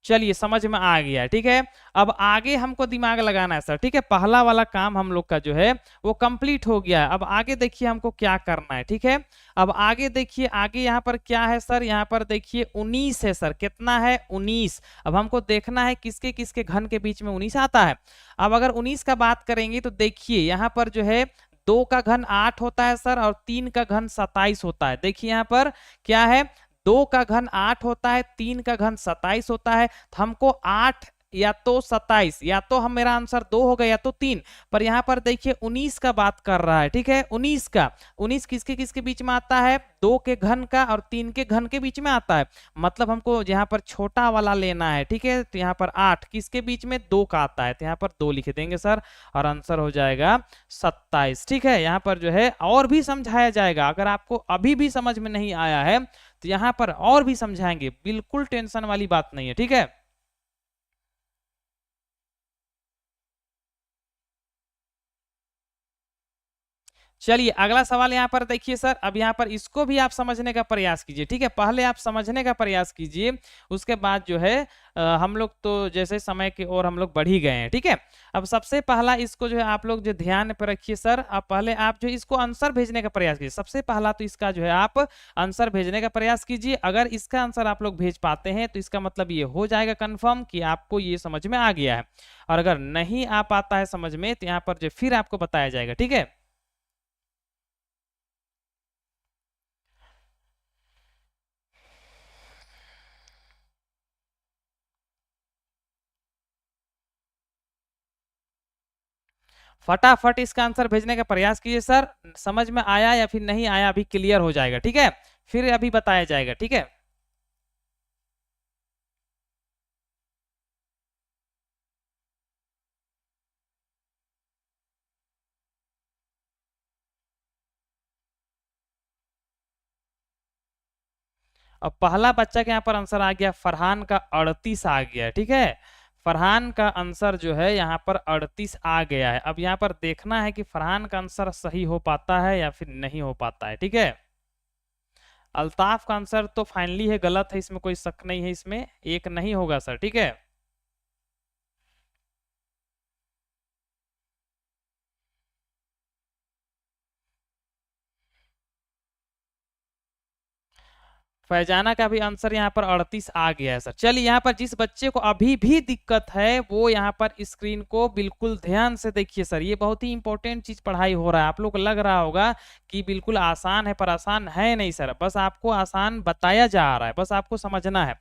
चलिए समझ में आ गया, ठीक है। अब आगे हमको दिमाग लगाना है सर, ठीक है। पहला वाला काम हम लोग का जो है वो कंप्लीट हो गया है। अब आगे देखिए हमको क्या करना है, ठीक है। अब आगे देखिए, आगे यहाँ पर क्या है सर, यहाँ पर देखिए 19 है सर। कितना है, 19। अब हमको देखना है किसके किसके घन के बीच में 19 आता है। अब अगर 19 का बात करेंगे तो देखिए यहाँ पर जो है 2 का घन 8 होता है सर, और 3 का घन 27 होता है। देखिए यहाँ पर क्या है, 2 का घन 8 होता है, 3 का घन 27 होता है, तो हमको 8 या तो 27, या तो हम मेरा आंसर 2 हो गया या तो 3। पर यहाँ पर देखिए 19 का बात कर रहा है, ठीक है। 19 का, 19 किसके किसके बीच में आता है, 2 के घन का और 3 के घन के बीच में आता है, मतलब हमको यहाँ पर छोटा वाला लेना है, ठीक है। तो यहाँ पर 8 किसके बीच में, 2 का आता है, तो यहाँ पर 2 लिख देंगे सर, और आंसर हो जाएगा 27, ठीक है। यहाँ पर जो है और भी समझाया जाएगा, अगर आपको अभी भी समझ में नहीं आया है तो यहां पर और भी समझाएंगे, बिल्कुल टेंशन वाली बात नहीं है, ठीक है। चलिए अगला सवाल यहाँ पर देखिए सर। अब यहाँ पर इसको भी आप समझने का प्रयास कीजिए, ठीक है। पहले आप समझने का प्रयास कीजिए, उसके बाद जो है हम लोग तो जैसे समय की ओर हम लोग बढ़ ही गए हैं, ठीक है। अब सबसे पहला इसको जो है आप लोग जो ध्यान पे रखिए सर। अब पहले आप जो इसको आंसर भेजने का प्रयास कीजिए। सबसे पहला तो इसका जो है आप आंसर भेजने का प्रयास कीजिए। अगर इसका आंसर आप लोग भेज पाते हैं तो इसका मतलब ये हो जाएगा कंफर्म कि आपको ये समझ में आ गया है, और अगर नहीं आ पाता है समझ में तो यहाँ पर जो फिर आपको बताया जाएगा, ठीक है। फटाफट इसका आंसर भेजने का प्रयास कीजिए सर। समझ में आया या फिर नहीं आया अभी क्लियर हो जाएगा, ठीक है। फिर अभी बताया जाएगा, ठीक है। अब पहला बच्चा के यहाँ पर आंसर आ गया, फरहान का 38 आ गया, ठीक है। फरहान का आंसर जो है यहाँ पर 38 आ गया है। अब यहाँ पर देखना है कि फरहान का आंसर सही हो पाता है या फिर नहीं हो पाता है, ठीक है। अल्ताफ का आंसर तो फाइनली है गलत है, इसमें कोई शक नहीं है, इसमें एक नहीं होगा सर, ठीक है। फैजाना का भी आंसर यहाँ पर 38 आ गया है सर। चलिए यहाँ पर जिस बच्चे को अभी भी दिक्कत है वो यहाँ पर स्क्रीन को बिल्कुल ध्यान से देखिए सर, ये बहुत ही इंपॉर्टेंट चीज पढ़ाई हो रहा है। आप लोग को लग रहा होगा कि बिल्कुल आसान है, पर आसान है नहीं सर, बस आपको आसान बताया जा रहा है, बस आपको समझना है।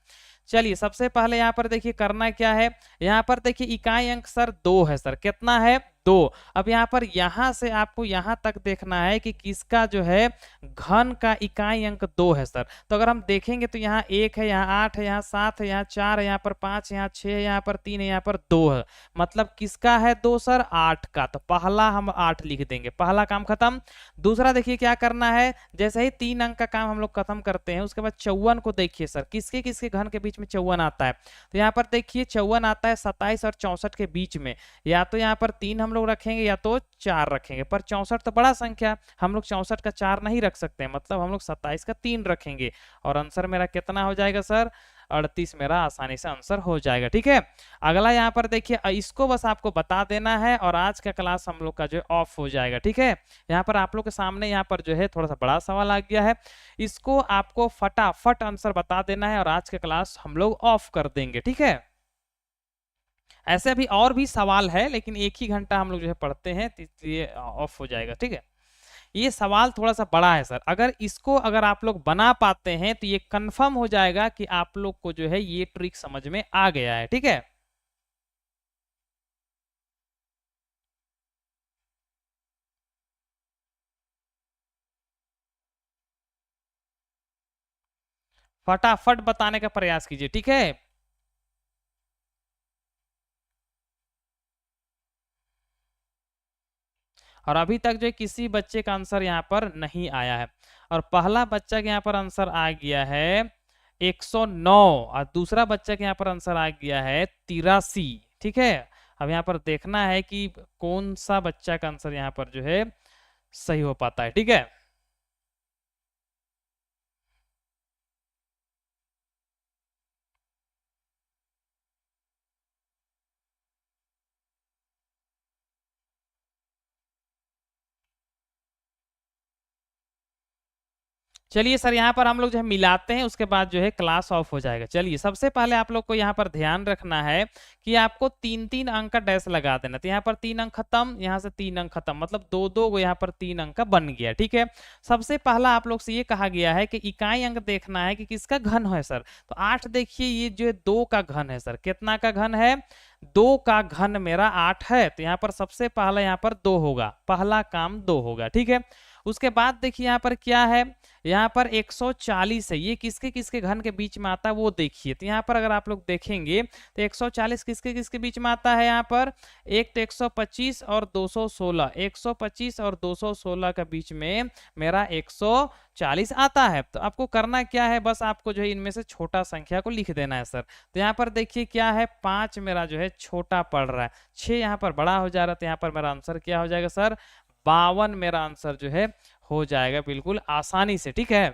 चलिए सबसे पहले यहाँ पर देखिए करना क्या है, यहाँ पर देखिए इकाई अंक सर 2 है सर, कितना है 2। अब यहाँ पर यहाँ से आपको यहाँ तक देखना है कि किसका जो है घन का इकाई अंक 2 है सर। तो अगर हम देखेंगे तो यहाँ 1 है, यहाँ 8 है, यहाँ 7 है, यहाँ 4 है, यहाँ पर 5, यहाँ 6 है, यहाँ पर 3 है, यहाँ पर 2 है। मतलब किसका है 2 सर, 8 का। तो पहला हम 8 लिख देंगे, पहला काम खत्म। दूसरा देखिए क्या करना है, जैसे ही 3 अंक का काम हम लोग खत्म करते हैं उसके बाद 54 को देखिए सर, किसके किसके घन के बीच में 54 आता है। तो यहाँ पर देखिए 54 आता है 27 और 64 के बीच में, या तो यहाँ पर 3 हम लोग रखेंगे या तो 4 रखेंगे, पर 64 तो बड़ा संख्या, हम लोग 64 का 4 नहीं रख सकते, मतलब हम लोग 27 का 3 रखेंगे। और आंसर मेरा कितना हो जाएगा सर, 38 मेरा आसानी से आंसर हो जाएगा। ठीक है, अगला यहाँ पर देखिए, इसको बस आपको बता देना है और आज का क्लास हम लोग का जो है ऑफ हो जाएगा। ठीक है, यहाँ पर आप लोग के सामने यहाँ पर जो है थोड़ा सा बड़ा सवाल आ गया है, इसको आपको फटाफट आंसर बता देना है और आज का क्लास हम लोग ऑफ कर देंगे। ठीक है, ऐसे भी और भी सवाल है लेकिन एक ही घंटा हम लोग जो है पढ़ते हैं, इसलिए ऑफ हो जाएगा। ठीक है, ये सवाल थोड़ा सा बड़ा है सर, अगर इसको अगर आप लोग बना पाते हैं तो ये कंफर्म हो जाएगा कि आप लोग को जो है ये ट्रिक समझ में आ गया है। ठीक है, फटाफट बताने का प्रयास कीजिए। ठीक है, और अभी तक जो है किसी बच्चे का आंसर यहाँ पर नहीं आया है, और पहला बच्चा के यहाँ पर आंसर आ गया है 109 और दूसरा बच्चा के यहाँ पर आंसर आ गया है 83। ठीक है, अब यहाँ पर देखना है कि कौन सा बच्चा का आंसर यहाँ पर जो है सही हो पाता है। ठीक है, चलिए सर यहाँ पर हम लोग जो है मिलाते हैं, उसके बाद जो है क्लास ऑफ हो जाएगा। चलिए सबसे पहले आप लोग को यहाँ पर ध्यान रखना है कि आपको 3-3 अंक का डैश लगा देना। तो यहाँ पर 3 अंक खत्म, यहाँ से 3 अंक खत्म, मतलब 2-2 को यहाँ पर 3 अंक का बन गया। ठीक है, सबसे पहला आप लोग से ये कहा गया है कि इकाई अंक देखना है कि किसका घन है सर। तो 8 देखिए ये जो है 2 का घन है सर, कितना का घन है, 2 का घन मेरा 8 है। तो यहाँ पर सबसे पहला यहाँ पर 2 होगा, पहला काम 2 होगा। ठीक है, उसके बाद देखिए यहाँ पर क्या है, यहाँ पर 140 है, ये किसके किसके घन के बीच में आता है वो देखिए। तो यहाँ पर अगर आप लोग देखेंगे तो 140 किसके किसके बीच में आता है, यहाँ पर एक तो 125 और 216, 125 और 216 के बीच में मेरा 140 आता है। तो आपको करना क्या है, बस आपको जो है इनमें से छोटा संख्या को लिख देना है सर। तो यहाँ पर देखिए क्या है, 5 मेरा जो है छोटा पड़ रहा है, 6 यहाँ पर बड़ा हो जा रहा है। तो यहाँ पर मेरा आंसर क्या हो जाएगा सर, 52 मेरा आंसर जो है हो जाएगा बिल्कुल आसानी से। ठीक है,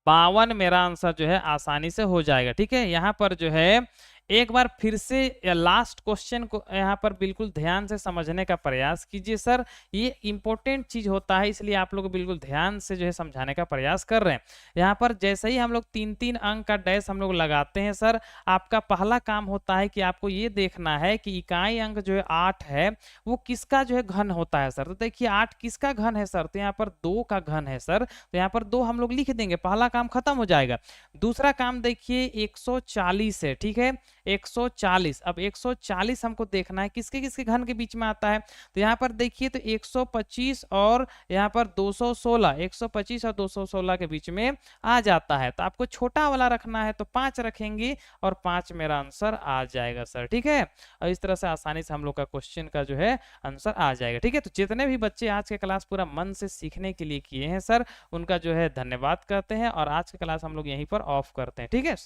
52 मेरा आंसर जो है आसानी से हो जाएगा। ठीक है, यहाँ पर जो है एक बार फिर से लास्ट क्वेश्चन को यहाँ पर बिल्कुल ध्यान से समझने का प्रयास कीजिए सर, ये इंपॉर्टेंट चीज होता है, इसलिए आप लोग बिल्कुल ध्यान से जो है समझाने का प्रयास कर रहे हैं। यहाँ पर जैसे ही हम लोग 3-3 अंक का डैश हम लोग लगाते हैं सर, आपका पहला काम होता है कि आपको ये देखना है कि इकाई अंक जो है 8 है वो किसका जो है घन होता है सर। तो देखिए 8 किसका घन है सर, तो यहाँ पर 2 का घन है सर। तो यहाँ पर 2 हम लोग लिख देंगे, पहला काम खत्म हो जाएगा। दूसरा काम देखिए 140 है। ठीक है, 140, अब 140 हमको देखना है किसके किसके घन के बीच में आता है। तो यहाँ पर देखिए तो 125 और यहाँ पर 216, 125 और 216 के बीच में आ जाता है। तो आपको छोटा वाला रखना है तो 5 रखेंगे और 5 मेरा आंसर आ जाएगा सर। ठीक है, और इस तरह से आसानी से हम लोग का क्वेश्चन का जो है आंसर आ जाएगा। ठीक है, तो जितने भी बच्चे आज के क्लास पूरा मन से सीखने के लिए किए हैं सर, उनका जो है धन्यवाद करते हैं और आज का क्लास हम लोग यहीं पर ऑफ करते हैं। ठीक है।